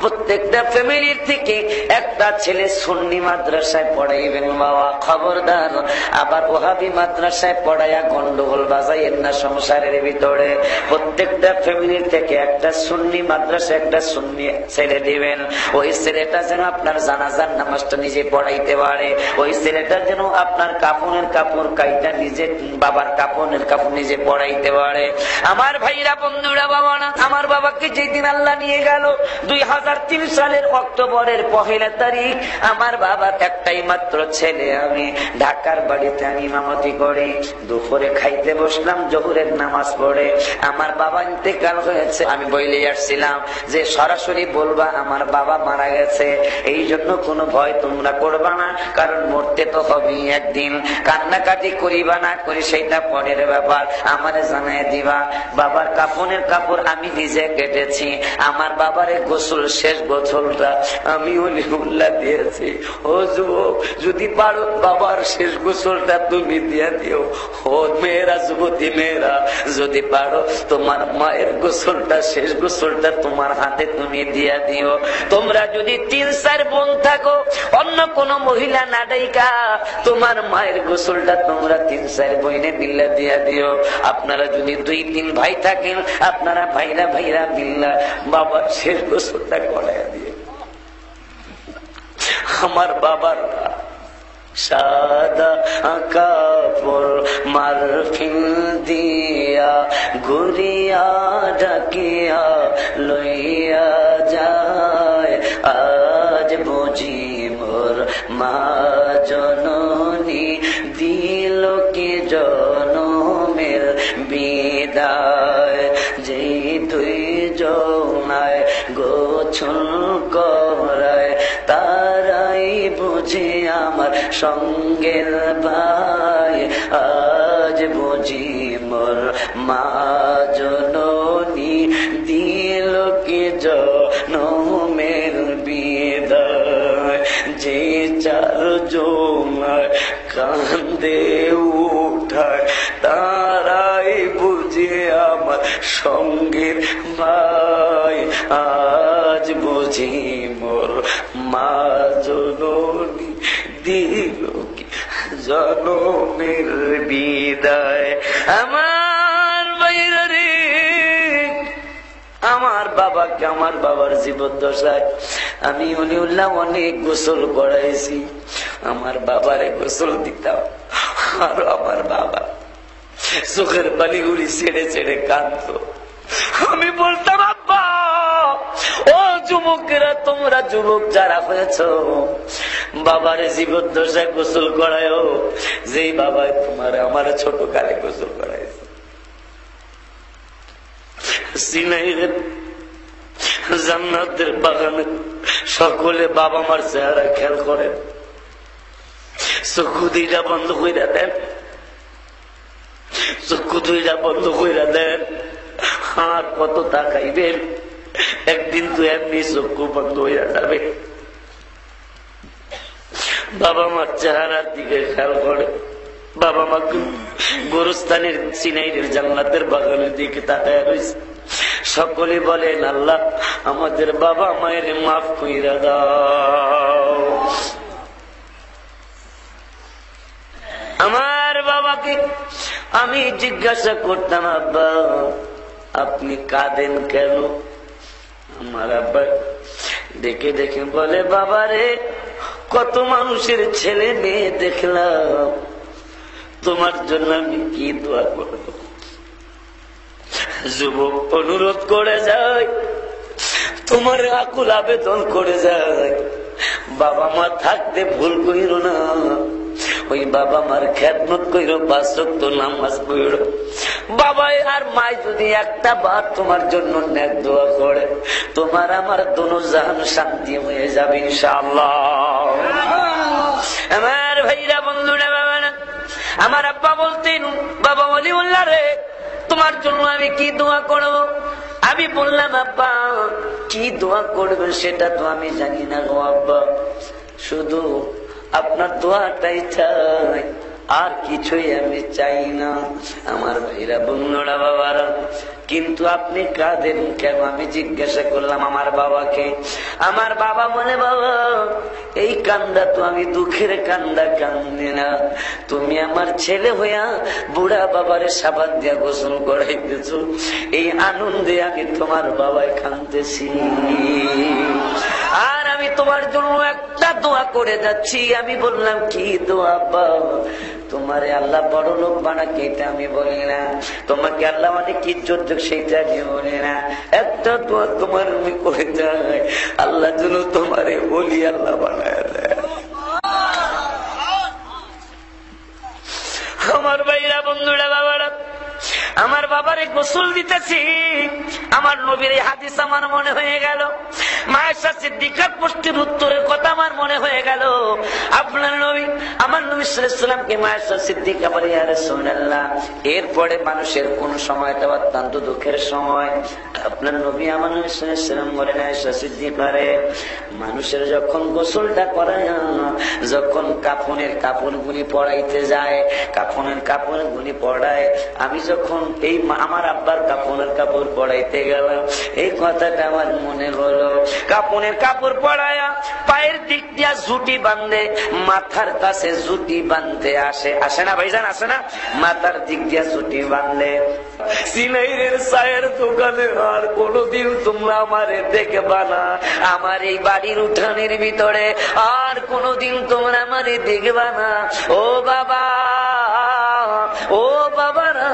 প্রত্যেকটা ফ্যামিলির থেকে একটা ছেলে সুন্নি মাদ্রাসায় পড়াইবেন বাবা, খবরদার আবার ওহাবি মাদ্রাসায় পড়াইয়া গন্ডগোল বাজাইয়েন না সংসারের ভিতরে। প্রত্যেকটা ফ্যামিলির থেকে একটা সুন্নি মাদ্রাসা, একটা সুন্নি ছেলে দিবেন, ওই ছেলেটা যেন আপনার জানাজার নামাজটা নিজে পড়াইতে পারে, ওই ছেলেটা যেন আপনার কাফনের কাপড় কাইটা নিজে, বাবার কাফনের কাপড় নিজে পড়াইতে পারে। আমার ভাইরা বন্ধুরা বাবারা, আমার বাবাকে যেদিন আল্লাহ নিয়ে গেল 2003 সালের অক্টোবরের 1 তারিখ, আমার বাবার একটাই মাত্র ছেলে, আমি ঢাকার বাড়িতে আমি ইমামতি করি, দুপুরে খাইতে বসলাম, জোহরের নামাজ পড়ে আমার বাবা ইন্তেকাল হয়েছে, আমি বইলে আসছিলাম যে সরাসরি বলবা আমার বাবা মারা গেছে, এই জন্য কোনো ভয় তোমরা করবা না, কারণ মরতে তো হবেই একদিন। কান্নাকাটি করিবা না করি সেটা পরের ব্যাপার, আমারে জানাই দিবা। বাবার কাফনের কাপড় আমি নিজে কেটেছি, আমার বাবারে গোসল শেষ গোসলটা আমি অলিউল্লাহ দিয়েছি। ও যুবক, যদি পারো বাবার শেষ গোসলটা তুমি দিয়ে দিও। ও মেয়েরা, যুবতী মেয়েরা, যদি পারো তোমার মায়ের গোসলটা শেষ গোসলটা তোমার হাতে তুমি দিয়ে দিও। তোমরা যদি 3-4 বোন থাকো, অন্য কোন মহিলা না ডাইকা তোমার মায়ের গোসলটা তোমরা 3-4 বইনে মিল্লা দিয়া দিও। আপনারা যদি 2-3 ভাই থাকেন, আপনারা ভাইরা ভাইরা মিল্লা বাবার শেষ গোসলটা করাইয়া দিও। আমার বাবার সাদা কাপড় মারফিন দিয়া ঘুরিয়া ডাকিয়া লইয়া যায়, আজ বুঝি মোর মা জননী দিল কি জনমের বিদায়। যে তুই জনায় গোছল করায়, তারাই বুঝি আমার সঙ্গের ভাই, আজ বুঝি মোর মা জননী দিল কি জনমের বিদায়। যে 4 জনায় কান্দে উঠায়, তারাই বুঝি আমার সঙ্গের ভাই, আজ বুঝি মোর মা জননী দিল কি জনমের বিদায়। আমার বাইরে রে, আমার বাবাকে আমার বাবার জীবদ্দশায় আমি অলিউল্লাহ অনেক গোসল করাইছি। আমার বাবারে গোসল দিতাম, আর আমার বাবা চোখের পানিগুলি ছেড়ে ছেড়ে কাঁদত। আমি বলতাম, আব্বা ও যুবকেরা, তোমরা যুবক যারা হয়েছ, বাবারে জীবদ্দশায় গোসল করায়, যেই বাবাই তোমার আমার ছোট কালে গোসল করাইছে। সিনাইয়ের জান্নাতের বাগানে সকলে বাবা মার চেহারা খেয়াল করেন, চক্ষু 2টা বন্ধ কইরা দেন, চক্ষু 2টা বন্ধ কইরা দেন। আর কত তাকাইবেন, একদিন তো এমনি চক্ষু বন্ধ হইয়া যাবে। বাবা মার চেহারার দিকে খেয়াল করে, বাবা মা গোরস্থানের সিনাইয়ের জান্নাতের বাগানের দিকে তাকায় রয়েছে। সকলে বলেন, আল্লাহ আমাদের বাবা মায়ের মাফ কইরা দাও। আমার বাবাকে আমি জিজ্ঞাসা করতাম, আব্বা আপনি কাঁদেন কেন? আমার আব্বা দেখে দেখে বলে, বাবারে কত মানুষের ছেলে মেয়ে দেখলাম, তোমার জন্য আমি কি দোয়া করব। যুবক অনুরোধ করে যায়, তোমার আকুল আবেদন করে যায়, বাবা মা থাকতে ভুল কইরো না, ওই বাবা মার খেদমত কইরো, 5 ওয়াক্ত নামাজ পড়ো। বাবা আর মাই যদি একটা বার তোমার জন্য নেক দোয়া করে, তোমার আমার দোনো জাহান শান্তি হয়ে যাবে ইনশাআল্লাহ। আমার ভাইরা, বন্ধুরা, বাবা না, আমার আব্বা বলতেন, বাবা ওলিউল্লাহ রে, তোমার জন্য আমি কি দোয়া করব? আমি বললাম, আব্বা কি দোয়া করবে সেটা তো আমি জানি না গো আব্বা, শুধু আপনার দোয়াটাই চাই, আর কিছুই আমি চাই না। আমার ভাইরা, বন্ধুরা, বাবারা, কিন্তু আপনি কাঁদেন কেন? আমি জিজ্ঞাসা করলাম আমার বাবাকে। আমার বাবা বলে, বাবা এই কান্দা তো আমি দুঃখের কান্দা কান্দি না, তুমি আমার ছেলে হইয়া বুড়া বাবারে সাবান দিয়া গোসল করাইতেছ, এই আনন্দে আমি তোমার বাবায় কাঁদতেছি। আর আমি তোমার জন্য একটা দোয়া করে যাচ্ছি। আমি বললাম, কি দোয়া আব্বা? তোমারে আল্লাহ বড় লোক বানাকে এটা আমি বলি না, তোমাকে আল্লাহ অনেক ইজ্জত দেখ সেইটা আমি বলি না, একটা দোয়া তোমার আমি করে যাই, আল্লাহ যেন তোমারে বলি আল্লাহ বানায় দেয়। আমার ভাইরা, বন্ধুরা, বাবারা, আমার বাবা পরে গোসল দিতেছি, আমার নবীর এই হাদিস আমার মনে হয়ে গেল, মায়েশা সিদ্দিকার প্রশ্নের উত্তরের কথা আমার মনে হয়ে গেল। আপনার নবী, আমার নবী সাল্লাল্লাহু আলাইহি ওয়াসাল্লামকে মায়েশা সিদ্দিকা বলে, ইয়া রাসূলুল্লাহ, এরপরে মানুষের কোন সময়টা অত্যন্ত দুঃখের সময়? আপনার নবী আমার নবী সাল্লাল্লাহু আলাইহি ওয়াসাল্লাম বলেন, আয়েশা সিদ্দিকা রে, মানুষের যখন গোসলটা করায়, যখন কাফনের কাপড়গুলি পরাইতে যায়, কাফনের কাপড়গুলি পড়ায়, আমি যখন এই আমার আব্বার কাফনের কাপড় পড়াইতে গেলাম, এই কথাটা আমার মনে হলো। কাফনের কাপড় পড়ায়া পায়ের দিক দিয়া জুটি বাঁধে, মাথার কাছে জুটি বাঁধতে আসে না ভাইজান, আসে না? মাথার দিক দিয়া জুটি বাঁধলে, সিনাইরের চায়ের দোকানে আর কোনদিন তোমরা আমারে দেখবা না, আমার এই বাড়ির উঠানের ভিতরে আর কোনদিন তোমরা আমারে দেখবা না। ও বাবা, ও বাবারা,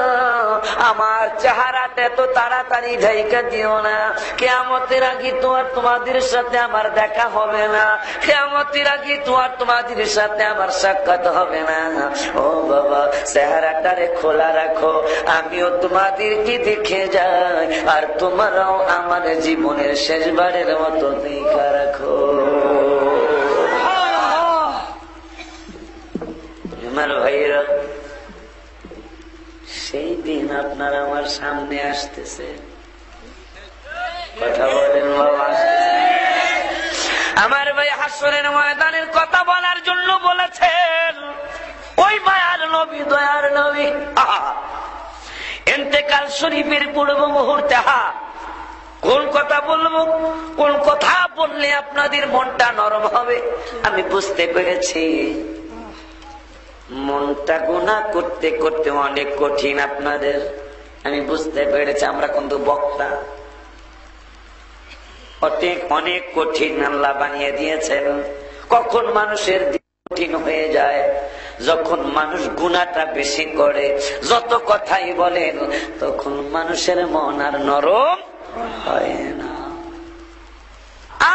আমার চেহারাটা এত তাড়াতাড়ি ঢাইকা দিও না, কিয়ামতের আগে তো আর তোমাদের সাথে আমার দেখা হবে না, কিয়ামতের আগে তো আর তোমাদের সাথে আমার সাক্ষাৎ হবে না। ও বাবা, চেহারাটারে খোলা রাখো, আমিও তোমাদেরকে দেখে যাই, আর তোমরাও আমার জীবনের শেষবারের মতো দেখা রাখো। আমার ভাইরা, সেই দিন আপনার আমার সামনে আসতেছে, কথা বলেন বাবা। আমার ভাই হাসরের ময়দানের কথা বলার জন্য বলেছেন, ওই মায়ার নবী, দয়ার নবী, ইন্তেকাল শরীফের পূর্ব মুহূর্তে কোন কথা বলবো, কোন কথা বললে আপনাদের মনটা নরম হবে, আমি বুঝতে পেরেছি। মনটা গুনাহ করতে করতে অনেক কঠিন আপনাদের, আমি বুঝতে পেরেছি। আমরা কিন্তু বক্তা, অনেক কঠিন আল্লাহ বানিয়ে দিয়েছেন। কখন মানুষের কঠিন হয়ে যায়? যখন মানুষ গুনাহটা বেশি করে, যত কথাই বলেন, তখন মানুষের মন আর নরম হয় না।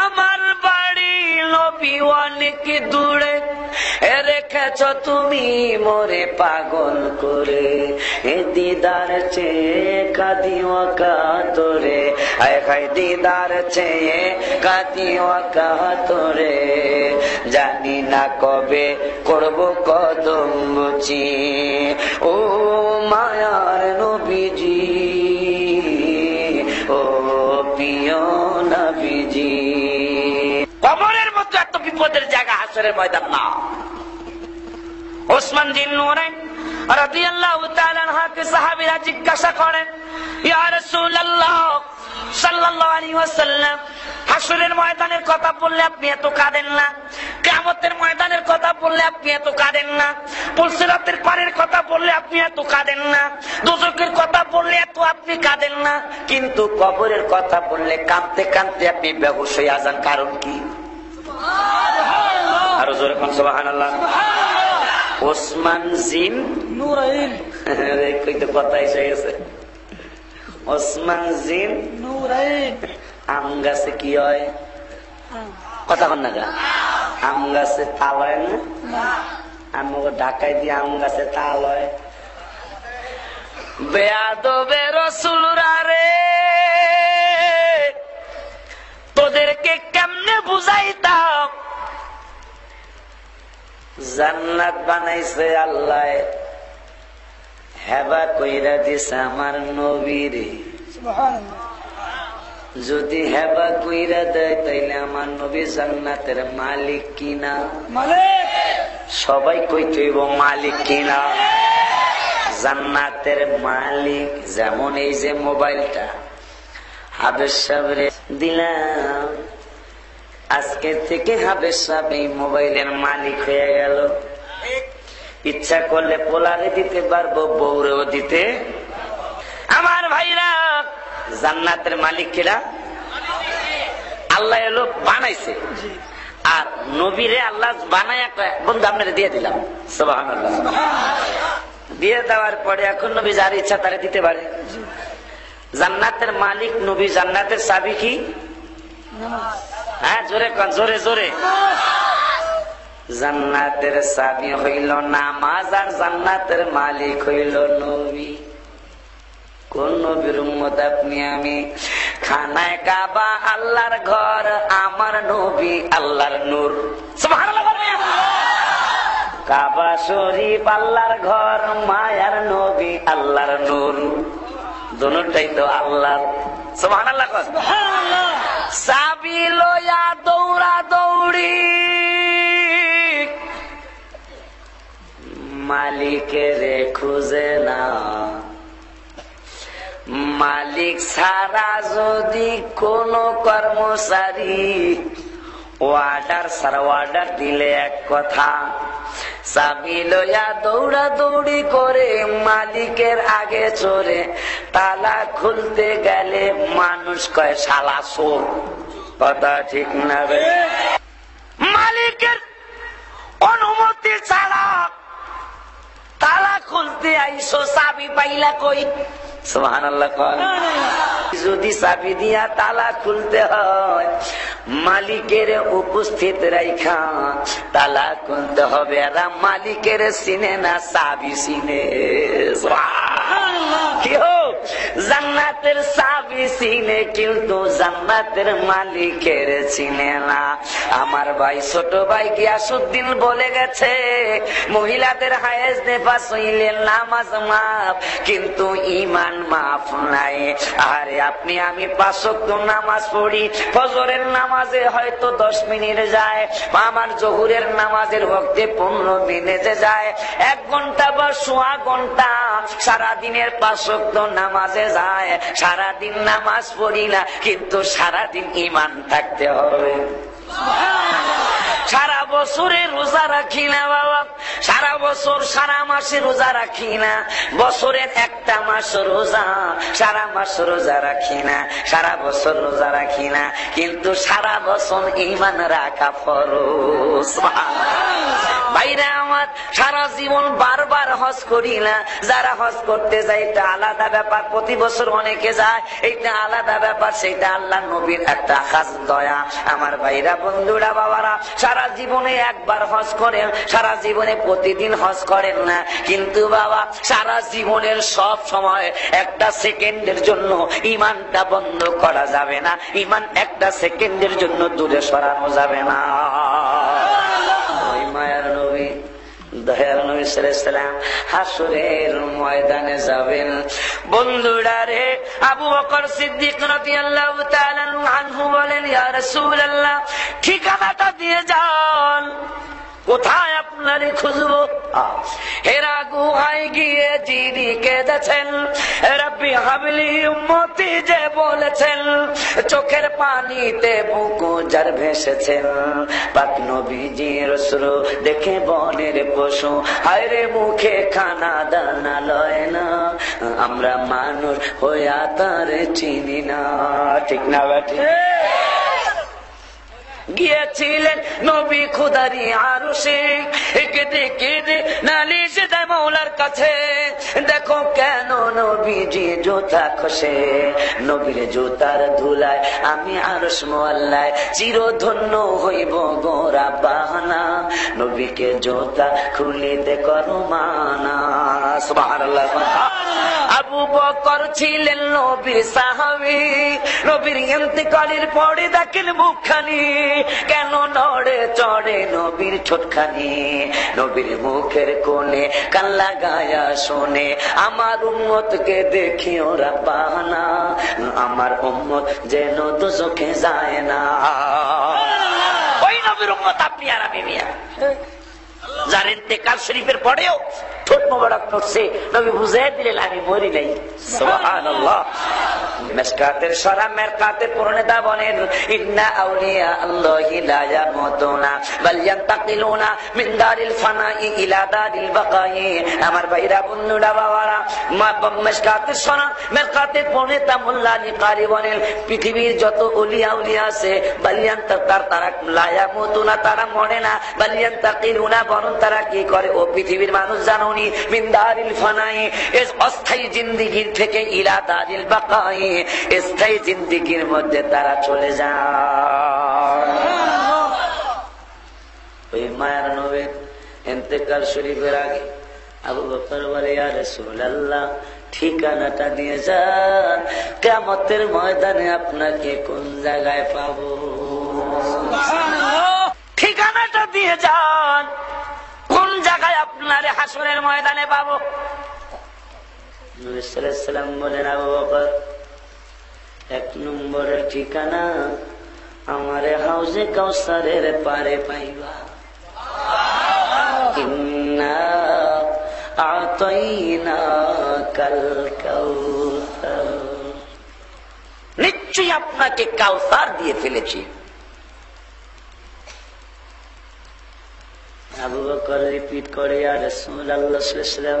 আমার বাড়ি নবী অনেক দূরে, রেখেছ তুমি মোরে পাগল করে, এ দিদার চেয়ে কাঁদিও কাতরে, আয় হায় দিদার চেয়ে কাঁদিও কাতরে, জানি না কবে করব কদম বুঝি, ও মায়ার নবীজি, ও প্রিয় নবীজি। কবরের মতো এত বিপদের জায়গা হাসরের ময়দান না। ওসমান জিন নূরাইন রাদিয়াল্লাহু তাআলা আনহুকে সাহাবীরা জিজ্ঞাসা করেন, ইয়া রাসূলুল্লাহ সাল্লাল্লাহু আলাইহি ওয়াসাল্লাম, হাসরের ময়দানের কথা বললে আপনি এত কাঁদেন না, কিয়ামতের ময়দানের কথা বললে আপনি এত কাঁদেন না, পুলসিরাতের পারের কথা বললে আপনি এত কাঁদেন না, দোজখের কথা বললে এত আপনি কাঁদেন না, কিন্তু কবরের কথা বললে কাঁদতে কাঁদতে আপনি বেহুশ হয়ে যান, কারণ কি? আরো জোরে কোন সুবহানাল্লাহ। ওসমান জিন নূরাইন, কইতে কথা এসে গেছে। ওসমান জিন নূরাইন, আম গাছে কি হয়? কথা কন না, আম গাছে তাল হয় না? আমাকে ঢাকায় দিয়ে আম গাছে তাল হয়। বেয়াদবে রাসূলরা রে, তোদেরকে কেমনে বুঝাইতাম, জান্নাত বানাইছে আল্লাহ, হেবা কইরা দিছে আমার নবীরে। যদি হেবা কইরা দেয়, তাইলে আমার নবী জান্নাতের মালিক কিনা? সবাই কইতে হইব মালিক কিনা। জান্নাতের মালিক যেমন এই যে মোবাইলটা হাবেজ সাহেবরে দিলাম, আজকে থেকে হাবেজ সাহেব এই মোবাইলের মালিক হয়ে গেল। ইচ্ছা করলে পোলারে দিতে পারবো, বউরেও দিতে। আমার ভাইরা, জান্নাতের মালিক কিরা? আল্লাহ এলো বানাইছে, আর নবীরে আল্লাহ বানায় বন্ধু আপনারা দিয়ে দিলাম। সুবহানাল্লাহ। দিয়ে দেওয়ার পরে এখন নবী যার ইচ্ছা তারে দিতে পারে। জান্নাতের মালিক নবী, জান্নাতের চাবি কি? হ্যাঁ, জোরে কোন, জোরে জোরে। জান্নাতের চাবি হইল নামাজ, আর জান্নাতের মালিক হইল নবী। কোন নবীর উম্মত আপনি আমি? খানায় কাবা আল্লাহর ঘর, আমার নবী আল্লাহর নূর। সুবহানাল্লাহ। কাবা শরীফ আল্লাহর ঘর, মায়ার নবী আল্লাহর নূর, দুটোই তো আল্লাহর। সুবহানাল্লাহ। চাবি লইয়া দৌড়া দৌড়ি, মালিকের খুঁজে না। মালিক ছাড়া যদি কোন কর্মচারী অর্ডার ছাড়া অর্ডার দিলে এক কথা, চাবি লইয়া দৌড়া দৌড়ি করে মালিকের আগে চড়ে তালা খুলতে গেলে মানুষ কয় শালা চোর। কথা ঠিক না? মালিকের অনুমতি ছাড়া তালা খুলতে আইসো, চাবি পাইলা কই? সুবহানাল্লাহ। যদি চাবি দিয়া তালা খুলতে হয়, মালিকের উপস্থিত রাইখা তালা খুলতে হবে। এরা মালিকের চিনে না, চাবি চিনে। কি হোক, জান্নাতের চাবি চিনে, কিন্তু জান্নাতের মালিকের চিনে না। আমার ভাই, ছোট ভাই গিয়াসউদ্দিন বলে গেছে, মহিলাদের হায়েজ নেফাস হইলে নামাজ মাফ, কিন্তু ইমান মাফ নাই। আরে আপনি আমি 5 ওয়াক্ত নামাজ পড়ি, ফজরের নামাজে হয়তো 10 মিনিট যায়, আমার জোহরের নামাজের ওয়াক্তে 15 মিনিট যায়, 1 ঘন্টা বা সোয়া ঘন্টা সারাদিনের 5 ওয়াক্ত নামাজে যায়। সারাদিন নামাজ পড়ি না, কিন্তু সারাদিন ইমান থাকতে হবে। সারা বছরে রোজা রাখি না বাবা, সারা বছর সারা মাসে রোজা রাখি না, বছরের একটা মাস রোজা, সারা মাস রোজা রাখি না, সারা বছর রোজা রাখি না, কিন্তু সারা বছর ঈমান রাখা ফরজ। ভাইরা আমার, সারা জীবন বারবার হজ করি না, যারা হজ করতে যায় এটা আলাদা ব্যাপার, প্রতি বছর অনেকে যায়, এটা আলাদা ব্যাপার, সেটা আল্লাহ নবীর একটা খাস দয়া। আমার ভাইরা, বন্ধুরা, বাবারা, সারা জীবনে একবার হজ করেন, সারা জীবনে প্রতিদিন হজ করেন না, কিন্তু বাবা সারা জীবনের সব সময় একটা সেকেন্ডের জন্য ইমানটা বন্ধ করা যাবে না, ইমান একটা সেকেন্ডের জন্য দূরে সরানো যাবে না। ওই মায়ার নবী, দয়ার নবী সাল্লাল্লাহু আলাইহি ওয়াসাল্লাম হাসরের ময়দানে যাবেন। বন্ধুরা রে, আবু বকর সিদ্দিক রাদিয়াল্লাহু তাআলা আনহু বলেন, ইয়া রাসূলুল্লাহ, ঠিকানাটা দিয়ে যান, কোথায় আপনারে খুঁজবো? হেরা গুহায় গিয়ে যিনি কেঁদেছেন, রব্বি হাবলি উম্মতি যে বলেছেন, চোখের পানিতে বুক যার ভেসেছেন, পাক নবীজির অশ্রু দেখে বনের পশু হায়রে মুখে খানা দানা লয় না, আমরা মানুষ হইয়া তার চিনি না। ঠিক না বেঠিক? গিয়েছিলেন নবী খুদারি আরশে, কেঁদে কেঁদে নালিশ দেয় মওলার কাছে, দেখো কেন নবীজি জুতা খসে, নবীর জুতার ধুলায় আমি আরশ মোয়াল্লায় চিরধন্য হইব গোরা বাহানা, নবীকে জুতা খুলিতে করো মানা। সুবহানাল্লাহ। আবু বকর ছিলেন নবীর সাহাবী, নবীর ইন্তেকালের পরে দেখেন মুখখানি কেন নড়ে চড়ে নবীর ঠোঁটখানি, নবীর মুখের কোণে কান লাগায়া শোনে, আমার উম্মতকে দেখি ওরা বাহানা, আমার উম্মত যেন দোজখে যায় না। ওই নবীর উম্মত আপনি আর আমি মিয়া, যার ইন্তেকাল শরীফের পরেও ঠোঁট মোবারক নড়ছে, নবী বুঝিয়ে দিলেন আমি মরি নাই। সুবহানাল্লাহ। মিশকাতের সরা মেরকাতের প্রণেতা বলেন, ইন্না আউলিয়া আল্লাহি লা ইয়ামুতুনা বাল ইয়ান্তাকিলুনা মিন দারিল ফানাই ইলা দারিল বাকাই। আমার ভাইরা, বন্ধুরা, বাবারা, মিশকাতের সরা মেরকাতের প্রণেতা মোল্লা আলী কারি বলেন, পৃথিবীর যত ওলিয়া উলিয়া আছে, বাল ইয়ান্তাকার তারা লা ইয়ামুতুনা, তারা মরে না, বাল ইয়ান্তাকিলুনা, বরং তারা কি করে, ও পৃথিবীর মানুষ জানোনি, মিন দারিল ফানাই, অস্থায়ী জিন্দেগির থেকে ইলা দারিল বাকাই, স্থায়ী জিন্দেগির মধ্যে তারা চলে যায়। ওই মায়ার নবীর ইন্তেকাল শরীফের আগে আবু বকর বলে, ইয়া রাসূলুল্লাহ, ঠিকানাটা দিয়ে যান, কিয়ামতের ময়দানে আপনাকে কোন জায়গায় পাবো? ঠিকানাটা দিয়ে যান, কোন জায়গায় আপনারে হাসরের ময়দানে পাবো? নবী সাল্লাল্লাহু আলাইহি ওয়াসাল্লাম বলেন, আবু বকর, 1 নম্বরের ঠিকানা আমারে হাউজে কাউসারের পারে পাইবা। ইন্না আতাইনাকাল কাউসার, নিশ্চয়ই আপনাকে কাউসার দিয়ে ফেলেছি। আবু বকর রিপিট করে, ইয়া রাসূলুল্লাহ সাল্লাল্লাহু আলাইহি ওয়াসাল্লাম,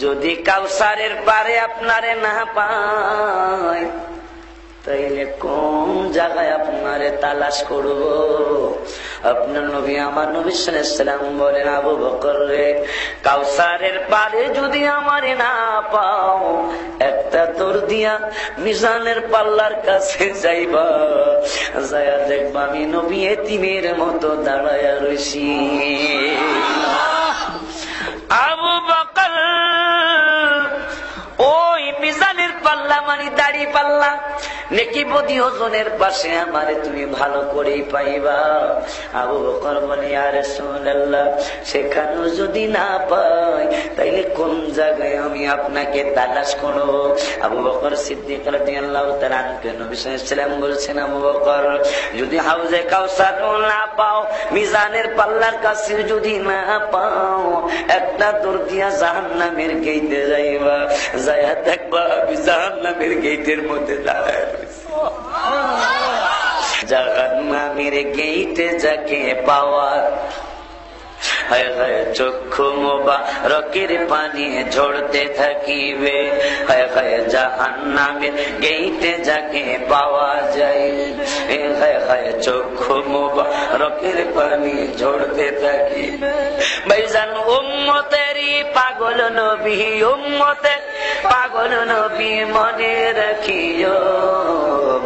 যদি কাউসারের পারে আপনারে না পাই, তাইলে কোন জায়গায় আপনারে তালাশ করব? আপনার নবী, আমার নবী সাল্লাল্লাহু আলাইহি ওয়াসাল্লাম বলেন, আবু বকর রে, কাউসারের পারে যদি আমারে না পাও, একটা তোর দিয়া মিজানের পাল্লার কাছে যাইবা, যায়া দেখবা আমি নবী এতিমের মতো দাঁড়ায়া রইছি। আবু বকর, ওই মিজানের পাল্লা মানে দাড়ি পাল্লা, নেকি বদি ওজনের পাশে আমারে তুমি ভালো করেই পাইবা। আবু বকর বলে, ইয়া রাসূলুল্লাহ, সেখানেও যদি না পাই, তাইলে কোন জায়গায় আমি আপনাকে তালাশ করব? আবু বকর সিদ্দিক রাদিয়াল্লাহু তাআলা আনহু নবী সাল্লাল্লাহু আলাইহি ওয়াসাল্লাম বলেছেন, আবু বকর, যদি হাউজে কাউসার না পাও, মিজানের পাল্লার কাছে যদি না পাও, একটা দূর দিয়া জাহান্নামের গেইটে যাইবা, যায়া দেখবা জাহান্নামের গেইটের মধ্যে দাঁড়ায় রয়েছে। জাহান্নামের গেইটে যাকে পাওয়া, হায় হায় চক্ষু মোবারকের পানি ঝরতে থাকিবে, হায় হায় জাহান্নামের গেইটে যাকে পাওয়া যায়, হায় হায় চক্ষু মোবারকের পানি ঝরতে থাকিবে। ভাইজান, উম্মতেরই পাগল নবী, উম্মতের পাগল নবী, মনে রাখিও,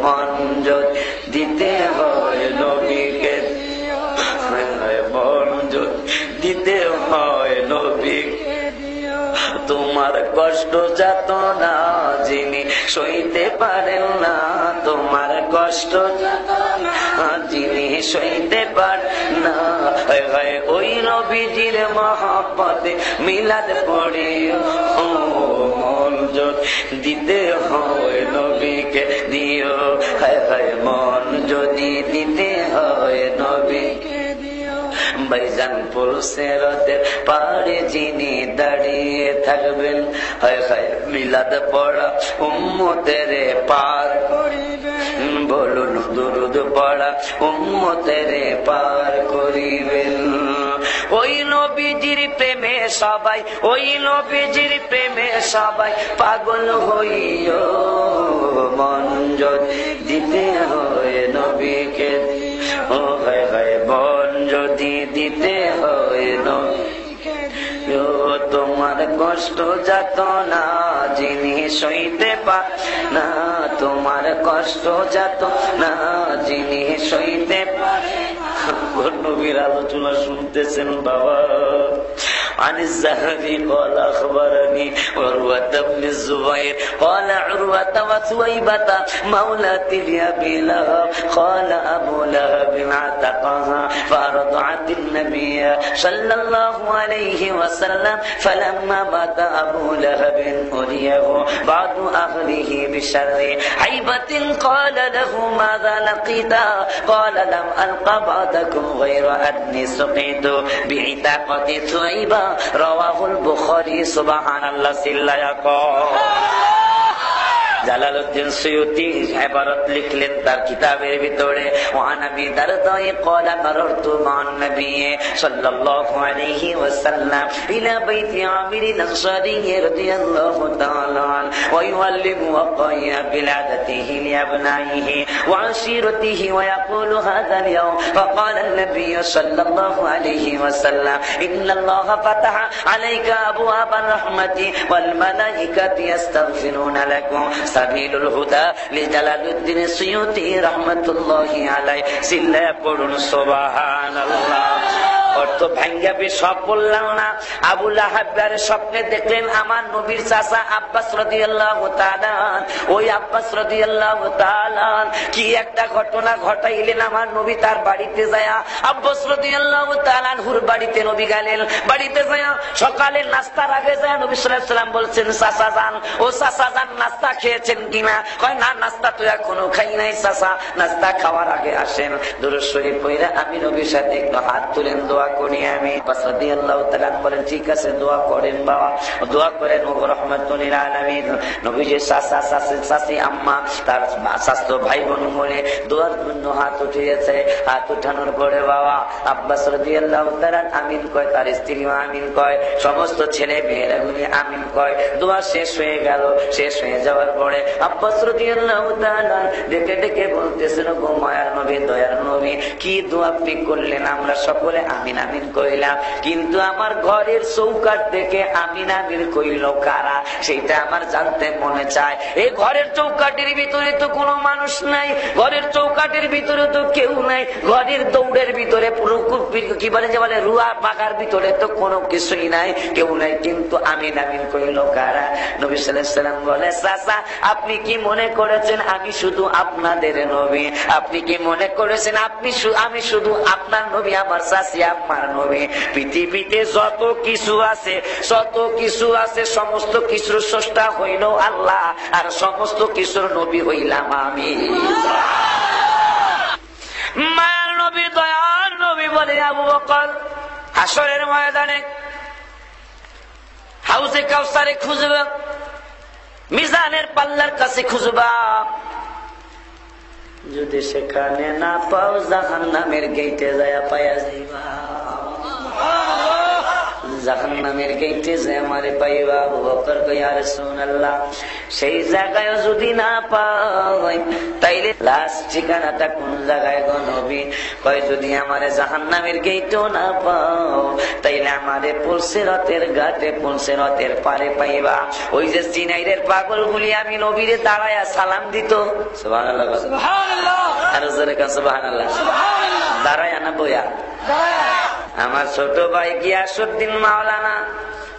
মন যদি দিতে হয় নবীকে, মন যদি দিতে হয় নবীকে, তোমার কষ্ট যাত না যিনি সইতে পারেন না, তোমার কষ্ট যিনি সইতে পারেন না, ওই নবীজির মহব্বতে মিলাদ পড়ে, মন যদি দিতে হয় নবীকে দিও, হায় হায় মন যদি দিতে হয় নবীকে। ভাইজান, পুলসেরাতের পারে যিনি দাঁড়িয়ে থাকবেন, হায় হায় মিলাদ পড়া উম্মতের পার করিবেন, বলুন দুরুদ পড়া উম্মতের পার করিবেন। ওই নবীজির প্রেমে সবাই, ওই নবীজির প্রেমে সবাই পাগল হইও, মন যদি দিতে হয় নবীকে, ও হায় হায় মন যদি দিতে হয় নবীকে, তোমার কষ্ট যাত না যিনি সইতে পারে না, তোমার কষ্ট যাত না যিনি সইতে পারে। নবীর আলোচনা শুনতেছেন বাবা। عن الزهري قال أخبرني عروة بن الزبير قال عروة وثويبة مولات لأبي لهب قال أبو لهب اعتقها فأرضعت النبي صلى الله عليه وسلم فلما مات أبو لهب أريه بعض أهله بشر عيبة قال له ماذا لقيت قال لم ألق بعدكم غير أني سقيت بعتاقة ثويبة রাওয়াহুল বুখারী। সুবহানাল্লাহ, সিল্লায়া কও। জালালউদ্দিন সুয়ুতি ইবারত লিখলেন তার কিতাবের ভিতরে, ওয়ান আবি দারদাই ক্বালা মাররতু মান নবী সাল্লাল্লাহু আলাইহি ওয়াসাল্লাম ইলা বাইতি আমির আনসারী রাদিয়াল্লাহু তাআলা ওয়া ইউআল্লিমু ওয়াকায়া বিলাদাতিহি লিআবনাইহি ওয়া আশিরাতিহি ওয়া ইয়াকুলু হাযাল ইয়াওম ফাকালা আন-নবী সাল্লাল্লাহু আলাইহি ওয়াসাল্লাম ইন্নাল্লাহা ফাতাহা আলাইকা আবওয়াবার রাহমাতি ওয়াল মালাইকাতু ইস্তাগফিরুনা লাকুম সাবিলুল হুদা লিজালালউদ্দিন সুয়ুতি রাহমাতুল্লাহি আলাইহি। সিল্লা পড়ুন সুবহানাল্লাহ। অর্থ ভাঙ্গাবে সব বললাম না। আবু লাহাবের স্বপ্নে দেখলেন আমার নবীর চাচা আব্বাস রাদিয়াল্লাহু তাআলা, ওই আব্বাস রাদিয়াল্লাহু তাআলা কি একটা ঘটনা ঘটাইলেন। আমার নবী তার বাড়িতে যায়, আব্বাস রাদিয়াল্লাহু তাআলা হুর বাড়িতে নবী গেলেন। বাড়িতে যায় সকালে নাস্তার আগে যায় নবী সাল্লাল্লাহু আলাইহি ওয়াসাল্লাম বলছেন, চাচা যান, ও চাচা যান নাস্তা খেয়েছেন কিনা? কয় না, নাস্তা তো এখনো খাই নাই চাচা, নাস্তা খাওয়ার আগে আসেন দুরূদ শরীফ পড়ে আমি নবীর সাথে একটু হাত তুলেন, দোয়া করি। আমি আব্বাস রাদিয়াল্লাহু তাআলা বলেন, ঠিক আছে দোয়া করেন বাবা। দোয়া করেন ও রাহমাতুল লিল আলামিন। নবীজির চাচা চাচি আম্মা তার স্বাস্থ্য ভাই বোন বলে দোয়ার জন্য হাত উঠিয়েছে। হাত উঠানোর পরে বাবা আব্বাস রাদিয়াল্লাহু তাআলা আমিন কয়, তার স্ত্রীও আমিন কয়, সমস্ত ছেলে মেয়েরা গুলি আমিন কয়। দোয়া শেষ হয়ে গেল। শেষ হয়ে যাওয়ার পরে আব্বাস রাদিয়াল্লাহু তাআলা ডেকে ডেকে বলতেছেন, গো মায়ার নবী, দয়ার নবী, কি দোয়া আপনি করলেন? আমরা সকলে আমিন আমিন কইলাম, কিন্তু আমার ঘরের চৌকাঠ থেকে আমিন আমিন কইল কারা, সেটা আমার জানতে মনে চায়। এই ঘরের চৌকাঠের ভিতরে তো কোনো মানুষ নাই, ঘরের চৌকাঠের ভিতরে তো কেউ নাই, ঘরের দৌড়ের ভিতরে কি বলে যে বলে রুয়া বাগার ভিতরে তো কোনো কিছুই নাই, কেউ নাই, কিন্তু আমিন আমিন কইল কারা? নবী সাল্লাল্লাহু আলাইহি ওয়াসাল্লাম বলে, চাচা আপনি কি মনে করেছেন আমি শুধু আপনাদের নবী? আপনি কি মনে করেছেন আমি শুধু আপনার নবী, আমার চাচি আমার নবী? পৃথিবীতে যত কিছু আছে সমস্ত কিছুর স্রষ্টা হইল আল্লাহ, আর সমস্ত কিছুর নবী হইলাম আমি। মায়ার নবী, দয়ার নবী বলে, আবু বকর হাসরের ময়দানে হাউজে কাউসারে খুঁজবা, মিজানের পাল্লার কাছে খুঁজবা, যদি সেখানে না পাও জাহান্নামের গেটে যায় পায়া যাইবা। জাহান্নামের গেটে যে আমারে পাইবা। আবু বকর কয়, ইয়া রাসূলুল্লাহ, সেই জায়গায় যদি না পাই তাইলে লাস্ট ঠিকানাটা কোন জায়গায় গো নবী? কয়, যদি আমারে জাহান্নামের গেটেও না পাও তাইলে আমারে পুলসিরাতের ঘাটে, পুলসিরাতের পারে পাইবা। ওই যে সিনাইরের পাগলগুলি আমি নবীরে দাঁড়ায়া সালাম দিত, সুবহানাল্লাহ সুবহানাল্লাহ, আর জোরে কান সুবহানাল্লাহ, দাঁড়ায়া না বইয়া? আমার ছোট ভাই গিয়াসউদ্দিন মাওলানা,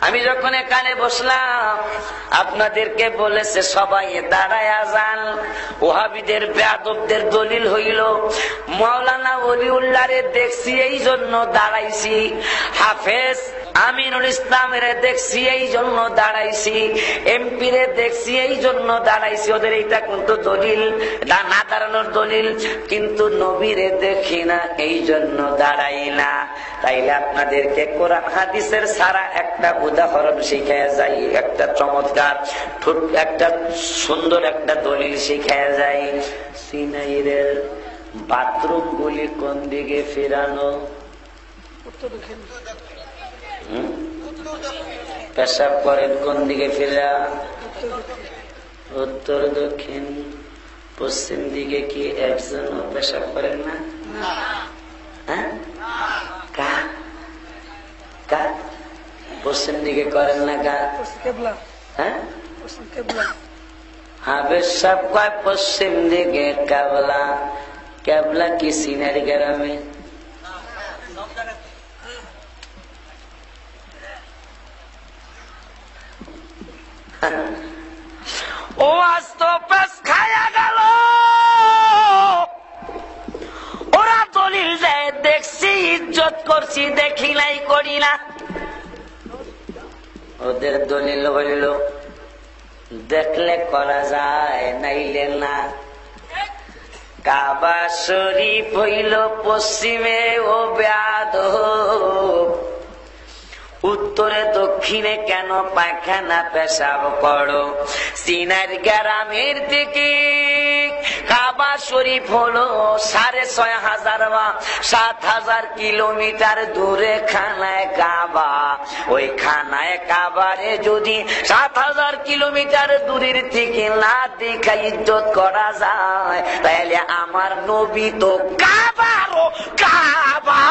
আমি যখন এখানে বসলাম আপনাদেরকে বলেছে সবাই দাঁড়ায়া যান। ওহাবিদের বেয়াদবদের দলিল হইল মাওলানা ওলিউল্লাহরে দেখছি এই জন্য দাঁড়াইছি, হাফেজ আমিনুল ইসলামের দেখছি এই জন্য দাঁড়াইছি, এমপি রে দেখছি এই জন্য দাঁড়াইছি। ওদের এইটা কিন্তু দলিল না দাঁড়ানোর দলিল, কিন্তু নবীরে দেখি না এই জন্য দাঁড়াই না। তাইলে আপনাদেরকে কোরআন হাদিসের সারা একটা উদাহরণ শিখায় যাই, একটা চমৎকার একটা সুন্দর একটা দলিল শিখায় যাই। সিনাইরের বাথরুম গুলি কোন দিকে ফেরানো? পেশাব করেন কোন দিকে ফেরা? উত্তর দক্ষিণ পশ্চিম দিকে কি একজন পেশাব করেন না? পশ্চিম দিকে করেন না কা? পেশাব কয় পশ্চিম দিকে কেবলা। কেবলা কি সিনার গ্রামে? ও আজ তো পেশ খায়া গেল। ওরা দলিল দেয় দেখছি, ইজ্জত করছি, দেখি নাই করি না। ওদের দলিল হইল দেখলে করা যায়, নাইলে না। কাবা শরীফ হইল পশ্চিমে ও বেয়াদব, উত্তরে দক্ষিণে কেন পায়খানা পেশাব করো? সিনার গ্রামের থেকে কাবা শরীফ হলো 6,500 বা 7,000 কিলোমিটার দূরে খানায় কাবা। ওই খানায় কাবারে যদি 7,000 কিলোমিটার দূরের থেকে না দেখা ইজ্জত করা যায়, তাহলে আমার নবী তো কাবারও কাবা।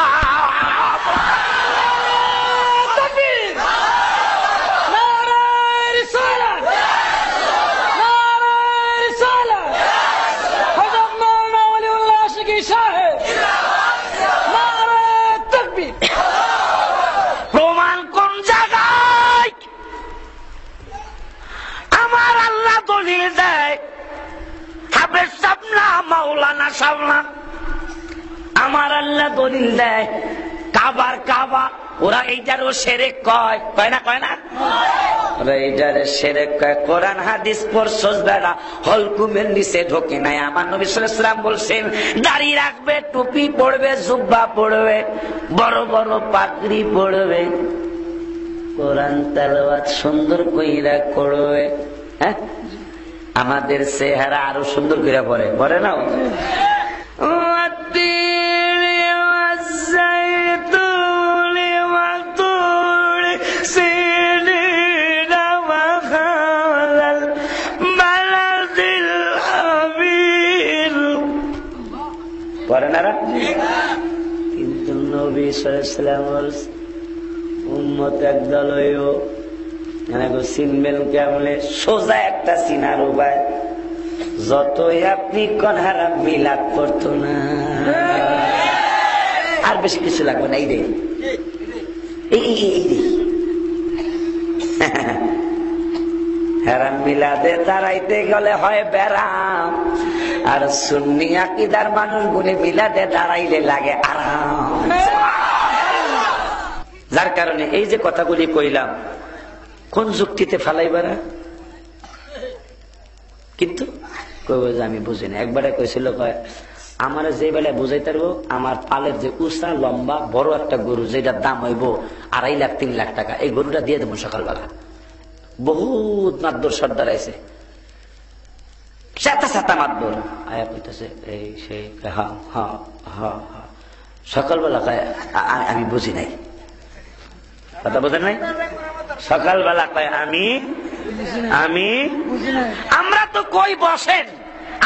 মাওলানা সামনা। আমার আল্লাহ দলিল দেয় কাবার কাবা, ওরা এইটারও শিরক কয়, কয় না কয় না? ওরা এইটারে শিরক কয়। কোরআন হাদিস পড়ছস বেড়া, হলকুমের নিচে ঢোকে নাই। আমার নবী সাল্লাল্লাহু আলাইহি ওয়াসাল্লাম বলছেন দাড়ি রাখবে, টুপি পড়বে, জুব্বা পড়বে, বড় বড় পাগড়ি পড়বে, কোরআন তেলাওয়াত সুন্দর কইরা করবে। হ্যাঁ, আমাদের চেহারা আরো সুন্দর করে পড়ে, পড়ে না? কিন্তু নবী সাল্লাল্লাহু আলাইহি ওয়াসাল্লাম উম্মত একদল হইও চিনবেন কেমনে? সোজা একটা চিনার উপায়, যতই আপনি কনহারাম মিলাদ করতো না, আর বেশি কিছু লাগবে না। এই রে হারাম মিলাদে দাঁড়াইতে গেলে হয় ব্যারাম, আর সুন্নি আকীদার মানুষগুলি মিলাদে দাঁড়াইলে লাগে আরাম। যার কারণে এই যে কথাগুলি কইলাম, কোন যুক্তিতে ফালাইবারা? কিন্তু কইব যে আমি বুঝি না। একবারে কইছিল, কয় আমার যে বেলায় বুঝাইতে পারবো, আমার পালের যে উঁচা লম্বা বড় একটা গরু, যেটার দাম হইব 2.5 লাখ 3 লাখ টাকা, এই গরুটা দিয়ে দেবো সকালবেলা। বহুত মাদর সর্দার আছে, সাতা সাতা মাদর আয়া কইতেছে এই সেই, হ্যাঁ হ্যাঁ হ্যাঁ হ্যাঁ। সকালবেলা কয় আমি বুঝি নাই, কথা বোঝেন নাই? সকালবেলা কয় আমি আমরা তো কই বসেন,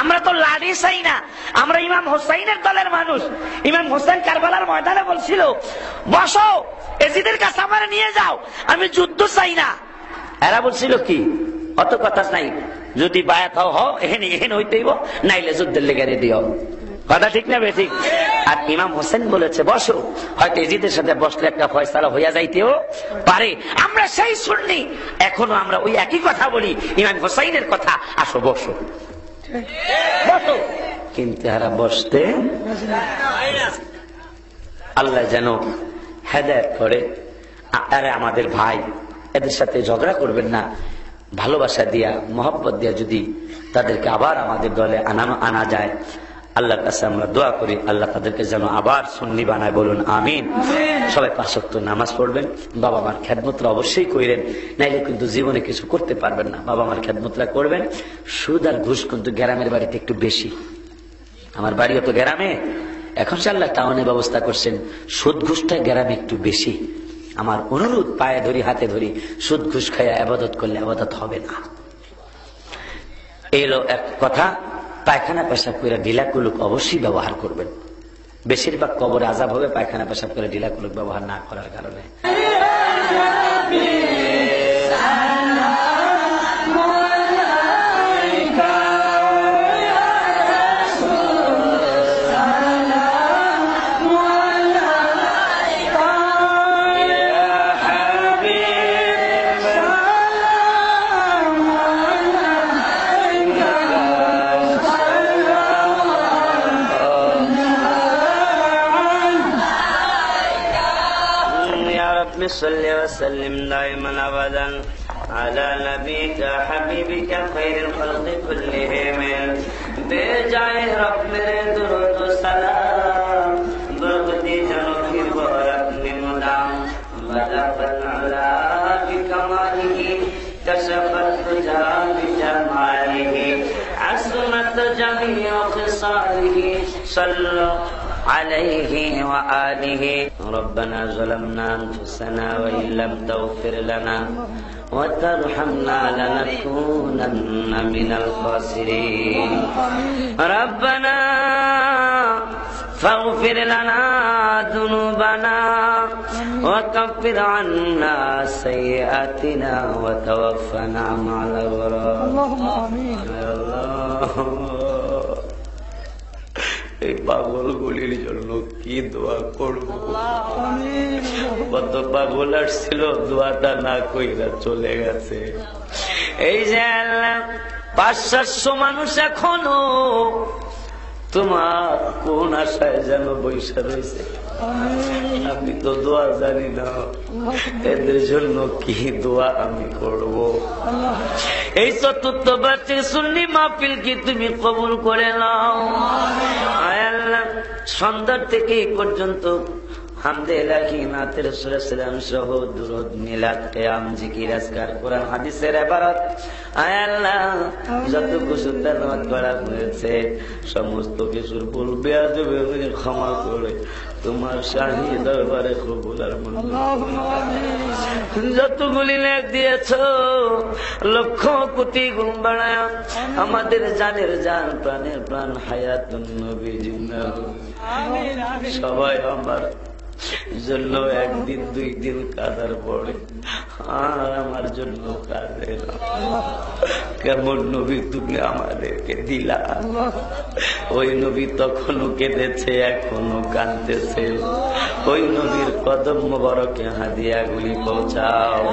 আমরা তো লাড়ি চাই না, আমরা ইমাম হোসাইনের দলের মানুষ। ইমাম হোসেন কারবালার ময়দানে বলছিল বসো, এজিদের কাছে আমার নিয়ে যাও, আমি যুদ্ধ চাই না। এরা বলছিল কি, অত কথা নাই, যদি বায়াত হও এখানে এখানে হইতেইব, নাইলে যুদ্ধের লেগে রেডি হও। কথা ঠিক না বেঠিক? আর ইমাম হোসেন বলেছে বসো, হয়তো এজিদের সাথে বসলে একটা ফয়সালা হইয়া যাইতেও পারে। আমরা সেই সুন্নি, এখনো আমরা ওই একই কথা বলি, ইমাম হোসাইনের কথা, আসো বসো বসো। কিন্তু এরা বসতে, আল্লাহ যেন হেদায়েত করে। আরে আমাদের ভাই, এদের সাথে ঝগড়া করবেন না, ভালোবাসা দিয়া মহব্বত দিয়া যদি তাদেরকে আবার আমাদের দলে আনা যায়, আল্লাহর কাছে আমরা দোয়া করি আল্লাহ তাদেরকে যেন আবার সুন্নি বানায়, বলুন আমিন। সবাই 5 ওয়াক্ত নামাজ পড়বেন, বাবা মার খেদমতরা অবশ্যই করেন, নাইলে কিন্তু জীবনে কিছু করতে পারবেন না। বাবা মার খেদমতরা করবেন। সুদ আর ঘুষ কিন্তু গ্রামের বাড়িতে একটু বেশি, আমার বাড়িও তো গ্রামে, এখন সে আল্লাহ টাউনে ব্যবস্থা করছেন, সুদ ঘুষটা গ্রামে একটু বেশি। আমার অনুরোধ, পায়ে ধরি হাতে ধরি, সুদ ঘুষ খাইয়া আবাদত করলে আবাদত হবে না। এলো এক কথা। পায়খানা পেশাব করে ঢিলা কুলুক অবশ্যই ব্যবহার করবেন। বেশিরভাগ কবরে আযাব হবে পায়খানা পেশাব করে ঢিলা কুলুক ব্যবহার না করার কারণে। صل وسلم دائما ابدا على نبيك حبيبك خير الخلق كلهم بجاه رب میرے درود و سلام برکتی جنوبی بارک مدام بدفن على بكماله كشفت تجا بجماله عصمت جميع خصاله صلوا عليه وآله. ربنا ظلمنا أنفسنا وإن لم تغفر لنا وترحمنا لنكونن من الخاسرين. ربنا فاغفر لنا ذنوبنا وكفر عنا سيئاتنا وتوفنا مع الأبرار. اللهم آمين. এই পাগলগুলির জন্য কি দোয়া করব? কত পাগল আসছিল, দোয়াটা না কইরা চলে গেছে। এই যে 500-700 মানুষ এখনো তোমার কোন আশায় যেন বৈশা রয়েছে, আমি তো দোয়া জানি না, এদের জন্য কি দোয়া আমি করব। এই চতুর্থ বার্ষিক সুন্নি মাহফিল কি তুমি কবুল করে নাও। আয় আল্লাহ, সন্ধ্যার থেকে এই পর্যন্ত হামদে ইলাহি নাতে রাসূল সাল্লাল্লাহু আলাইহি সহ দুরূদ মিলাদ কিয়াম জিকির আজকার কোরআন হাদিসের ইবারত আয় আল্লাহ যত কিছু তেলাওয়াত করা হয়েছে সমস্ত কিছুর ভুল বেয়াদবি ক্ষমা করে তোমার শাহী দরবারে কবুল আর মঞ্জুর। যতগুলি নেক দিয়েছো লক্ষ কোটি গুণ বাড়ায় আমাদের জানের জান প্রাণের প্রাণ হায়াতুন নবী জিন্নাহ সবাই আমার জন্য একদিন দুই দিন কাঁদার পরে আর আমার জন্য কাঁদে না। কেমন নবী তুমি আমাদেরকে দিলা। ওই নবী তখনও কেঁদেছে, এখনো কাঁদতেছে। ওই নবীর কদম মোবারকে হাদিয়াগুলি পৌঁছাও।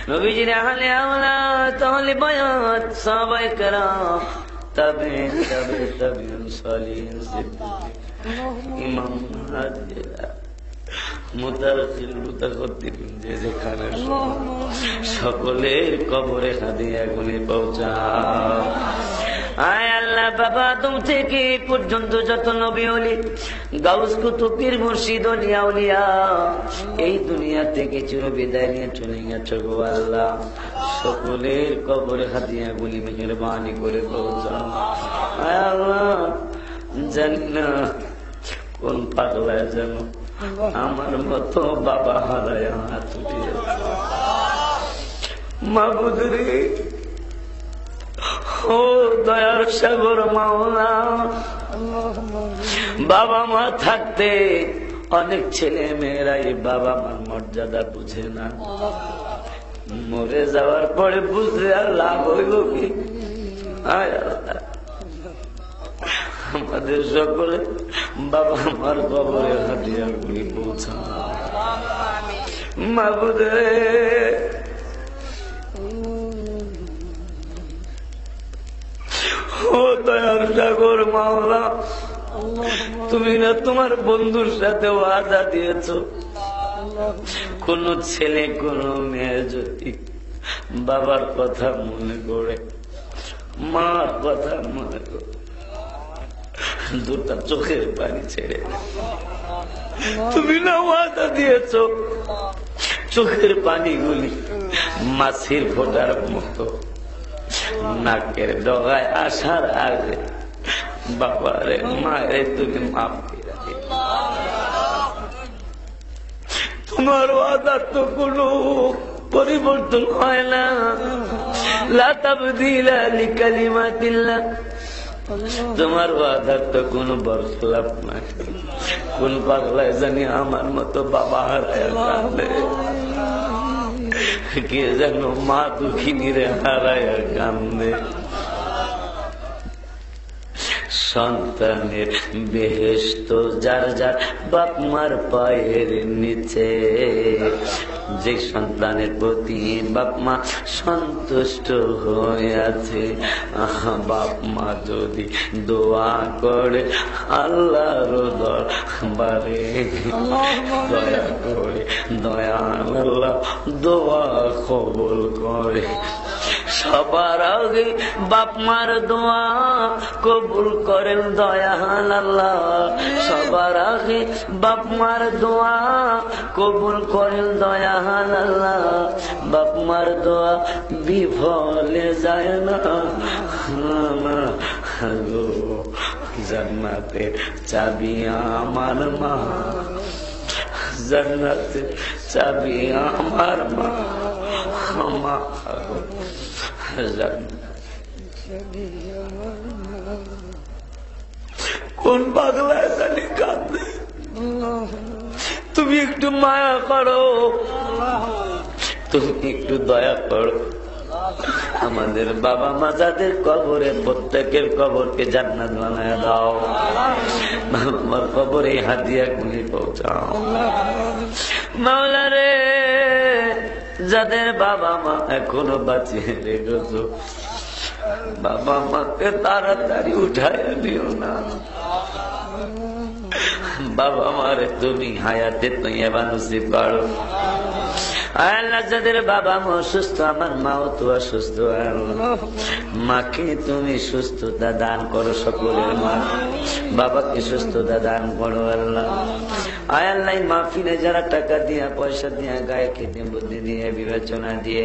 নবীজির আহলে আওলাদ তাহলে বায়াত সাহাবায়ে কেরাম তবে সালিহিন ইমাম যে যেখানে সকলের কবরে হাদিয়াগুলি পৌঁছাও। আয় আল্লাহ, বাবা আদম থেকে পর্যন্ত যত নবী ওলি গাউস কুতুব পীর মুর্শিদ ওলিয়া উলিয়া এই দুনিয়া থেকে চির বিদায় নিয়ে চলে গেছে গো আল্লাহ, সকলের কবরে হাদিয়াগুলি মেহেরবানি করে পৌঁছাও। আয় আল্লাহ, জানি না কোন পাগলায় যেন আমার মতো বাবা হারায় হাত উঠিয়েছে। মাবুদ রে, ও দয়ার সাগর মাওলা, বাবা মা থাকতে অনেক ছেলে মেয়েরা এই বাবা মার মর্যাদা বুঝে না, মরে যাওয়ার পরে বুঝলে আর লাভ হইল কি? আয় আল্লাহ, আমাদের সকলে বাবা মার কবরে হাদিয়াগুলি পৌঁছা। মাবুদ রে, ও দয়ার সাগর মাওলা, তুমি না তোমার বন্ধুর সাথে ওয়াদা দিয়েছ, কোন ছেলে কোন মেয়ে যদি বাবার কথা মনে করে মার কথা মনে করে দুটা চোখের পানি ছেড়ে, তুমি না ওয়াদা দিয়েছ চোখের পানিগুলি মাছির ফোটার মতো নাকের ডগায় আসার আগে বাবারে মায়ের তুমি মাফ করে দিও। তোমার ওয়াদা তো কোনো পরিবর্তন হয় না, লা তাবদীলা লিকালিমাতিল্লাহ, তোমার ওয়াদার তো কোন বরখলাপ নাই। কোন পাগলায় জানি আমার মতো বাবা হারায় কাঁদে, কে যেন মা দুঃখিনী রে হারায় কান্দে। সন্তানের বেহেশত যার যার বাপ মার পায়ের নিচে, যে সন্তানের প্রতি বাপ মা সন্তুষ্ট হয়ে আছে, বাপ মা যদি দোয়া করে আল্লাহর দরবারে দয়া করে দয়াল আল্লাহ দোয়া কবুল করে। সবার আগে বাপ মার দোয়া কবুল করেন দয়াল আল্লাহ, সবার আগে বাপ মার দোয়া কবুল করেন দয়াল আল্লাহ। বাপ মার দোয়া বিফলে যায় না গো, জান্নাতের চাবি আমার মা, জান্নাতের চাবি আমার মা, মা কোন পাগলায় জানি কাঁদে, তুমি একটু মায়া করো, তুমি একটু দয়া করো। আমাদের বাবা মা যাদের কবরে, প্রত্যেকের কবরকে জান্নাত বানায় দাও, আমার কবরে হাদিয়াগুলি পৌঁছাও। মাওলা রে, যাদের বাবা মা এখনো বাঁচিয়ে রেখেছো, বাবা মাকে তাড়াতাড়ি উঠায় নিও না। বাবা মারে তুমি হায়াতে তৈবা নসিব করো। আল্লাহ যাদের বাবা মা অসুস্থ, আমার মাও তো অসুস্থ, মাকে তুমি সুস্থতা দান করো, সকলের মা বাবাকে সুস্থতা দান করো আল্লাহ। আয় আল্লাহ মাহফিলে যারা টাকা দিয়া পয়সা দিয়া গায়ে খেতে বুদ্ধি দিয়ে বিবেচনা দিয়ে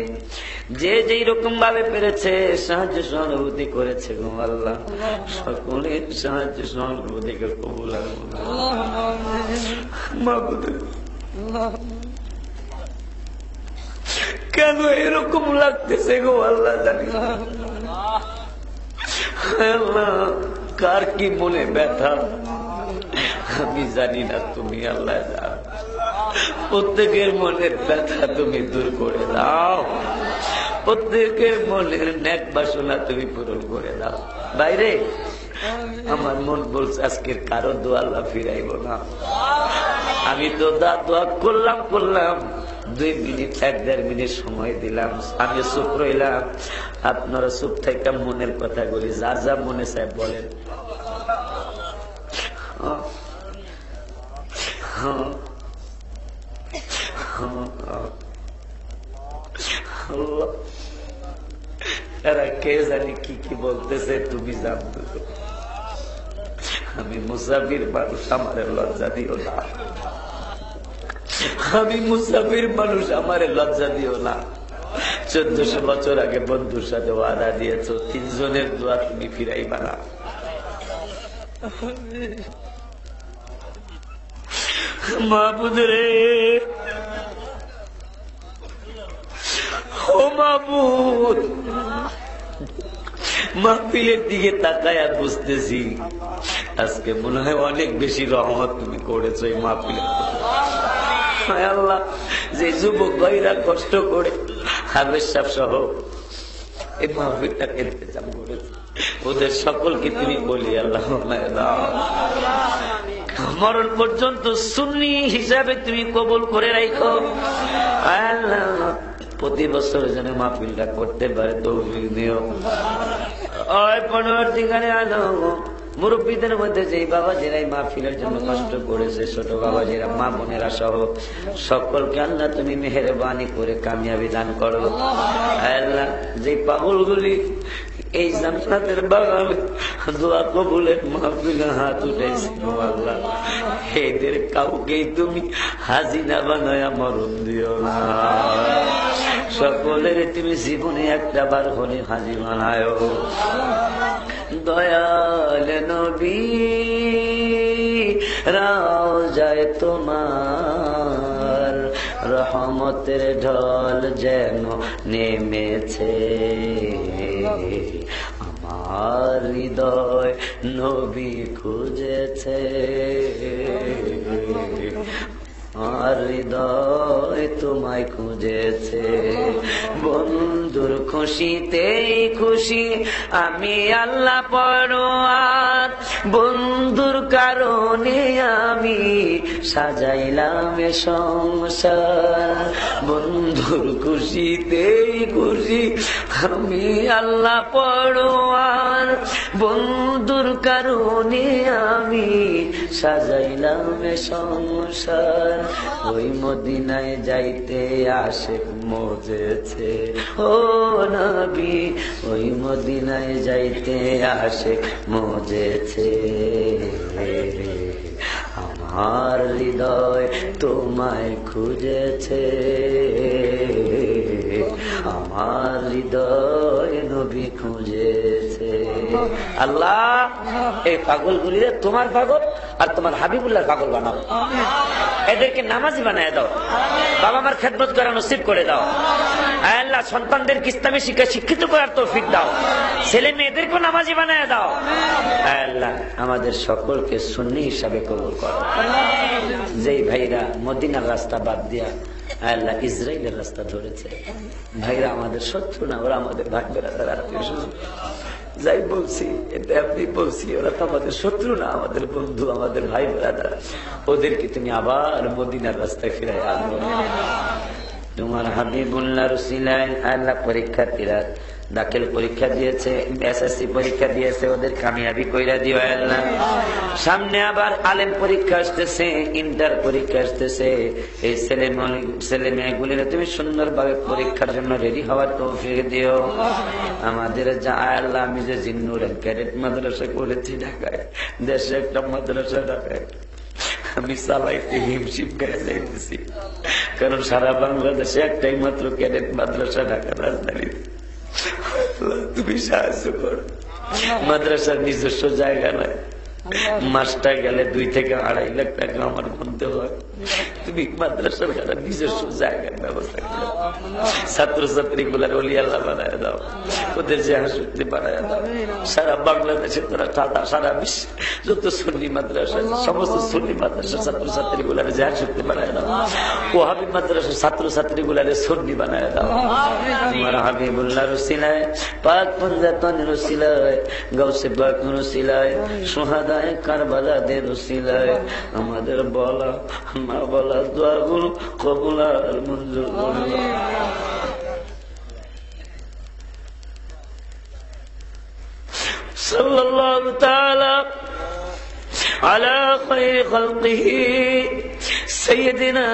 যে যেই রকম ভাবে পেরেছে সাহায্য সহানুভূতি করেছে গো আল্লাহ, সকলের সাহায্য সহানুভূতিকে কবুল কেন এরকম লাগতেছে গো আল্লাহ জানি। আল্লাহ কার কি মনে ব্যথা আমি জানি না, তুমি আল্লাহ জানো। প্রত্যেকের মনের ব্যথা তুমি দূর করে দাও, প্রত্যেকের মনের নেক বাসনা তুমি পূরণ করে দাও। বাইরে আমার মন বলছে আজকের কারো দোয়া আল্লাহ ফিরাইব না। আমি তো দোয়া করলাম 2 মিনিট 1-1.5 মিনিট সময় দিলাম, আমি চুপ রইলাম। আপনারা চুপ থেকে মনের কথা বলি, যার যা মনে চায় বলেন। এরা কে জানি কি কি বলতেছে, তুমি জানতো। আমি মুসাফির মানুষ, আমার লজ্জা দিও না। আমি মুসাফির মানুষ, আমার লজ্জা দিও না। 1400 বছর আগে বন্ধুর সাথে ওয়াদা দিয়েছ, 3 জনের দোয়া তুমি ফিরাইবা না। মাহবুদ রে, ও মাহবুদ, মাহফিলের দিকে তাকায়া বুঝতেছি আজকে মনে হয় অনেক বেশি রহমত তুমি করেছো এই মাহফিলে। আল্লাহ, যে যুবক ভাইরা কষ্ট করে হাবেশ সাহেব সহ এই মাহফিলটাকে ইন্তজাম করেছে, ওদের সকলকে তুমি বলি আল্লাহ মরণ পর্যন্ত সুন্নি হিসাবে তুমি কবুল করে রাখো আল্লাহ। প্রতি বছর যেন মাহফিলটা করতে পারে তৌফিক দিও। 15 ঠিকানে আলো মুরব্বীদের মধ্যে যেই বাবাজিরা এই মাহফিলের জন্য কষ্ট করেছে, ছোট বাবাজিরা, মা বোনেরা সহ সকলকে আল্লাহ তুমি মেহেরবানি করে কামিয়াবি দান করো আল্লাহ। যে পাগলগুলি এই জান্নাতের বাগানে দোয়া কবুলের মাহফিলে হাত উঠেছে আল্লাহ, এদের কাউকেই তুমি হাজিনা বানায়া মরণ দিও না। সকলের তুমি জীবনে একটা বার হলে হাজি বানায়। দয়াল নবী রাউজায় তোমার রহমতের ঢল যেন নেমেছে, আমার হৃদয় নবী খুঁজেছে, আর হৃদয় তোমায় খুঁজেছে। বন্ধুর খুশিতেই খুশি আমি আল্লাহ পরোয়ার, বন্ধুর কারণে আমি সাজাইলাম সংসার। বন্ধুর খুশিতেই খুশি আমি আল্লাহ পরোয়ার, বন্ধুর কারণে আমি সাজাইলাম সংসার। ওই মদিনায় যাইতে আশিক মজেছে ও নবী, ওই মদিনায় যাইতে আশিক মজেছে, আমার হৃদয় তোমায় খুঁজেছে, আমার হৃদয় নবী খুঁজেছে। আল্লাহ এই পাগলগুলি তোমার পাগল আর তোমার হাবিবুল্লাহর পাগল বানাও, এদেরকে নামাজি বানায় দাও, বাবা মার খেদমত করা নসিব করে দাও আল্লাহ। সন্তানদেরকে ইসলামী শিক্ষা শিক্ষিত করার তৌফিক দাও, ছেলে মেয়েদেরকেও নামাজি বানায় দাও আল্লাহ। আমাদের সকলকে সুন্নি হিসাবে কবুল করো। যেই ভাইরা মদিনার রাস্তা বাদ দিয়া আল্লাহ ইসরায়েলের রাস্তা ধরেছে, ভাইরা আমাদের শত্রু না, ওরা আমাদের ভাই বেড়াদার আত্মীয় স্বজন। যাই বলছি এটা আপনি বলছি, ওরা তো আমাদের শত্রু না, আমাদের বন্ধু, আমাদের ভাই বেড়াদার। ওদেরকে তুমি আবার মদিনার রাস্তায় ফিরাই আনবো। তোমার হাবিবুল্লাহ রসিলায় আল্লাহ পরীক্ষার্থীরা দাখিল পরীক্ষা দিয়েছে, এসএসসি পরীক্ষা দিয়েছে, ওদের কামিয়াবি কইরা দিও আল্লাহ। সামনে আবার আলেম পরীক্ষা আসতেছে, ইন্টার পরীক্ষা আসতেছে। এই ছেলে মেয়েগুলির তুমি সুন্দরভাবে পরীক্ষার জন্য রেডি হওয়ার তৌফিক দিও আমাদের। যা আল্লাহ, আমি যে জিন্নুরের ক্যাডেট মাদ্রাসা করেছি ঢাকায়, দেশে একটা মাদ্রাসা ঢাকায়, আমি চালাইতে হিমশিম গায়ে যাইতেছি, কারণ সারা বাংলাদেশে একটাই মাত্র ক্যাডেট মাদ্রাসা ঢাকা রাজধানীতে। তুমি সাহায্য করো। মাদ্রাসার নিজস্ব জায়গা নাই, মাসটা গেলে 2 থেকে 2.5 লাখ টাকা আমার গুনতে হয়। তুমি মাদ্রাসার কারণে নিজস্ব জায়গার ব্যবস্থা করো, ছাত্রছাত্রী গুলার অলি আল্লাহ বানায় দাও, ওদের যে শক্তি বানায় দাও। সারা বাংলাদেশে তোরা সারা বিশ্বে যত সুন্নি মাদ্রাসা, সমস্ত সুন্নি মাদ্রাসার ছাত্রছাত্রী গুলার যে শক্তি বানায় দাও। ওয়াহাবি মাদ্রাসার ছাত্রছাত্রী গুলারে সুন্নি বানায় দাও। তোমার হাবিবুল্লাহ রসিলায়, পাক পঞ্জাতনের রসিলায়, গাউসে পাক রসিলায়, সুহাদায়ে কারবালাদের রসিলায় আমাদের বলা না বলা দোয়াগুলো কবুল আর মঞ্জুর করো। সাল্লাল্লাহু তাআলা আলা খায়রি খালকিহি سيدنا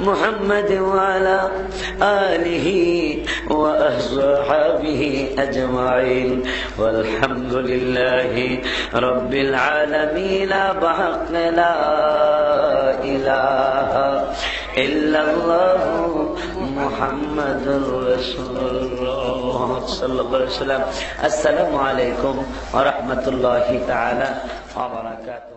محمد وعلى آله وأصحابه أجمعين والحمد لله رب العالمين بحق لا إله إلا الله محمد رسول الله صلى الله عليه وسلم. السلام عليكم ورحمة الله تعالى وبركاته.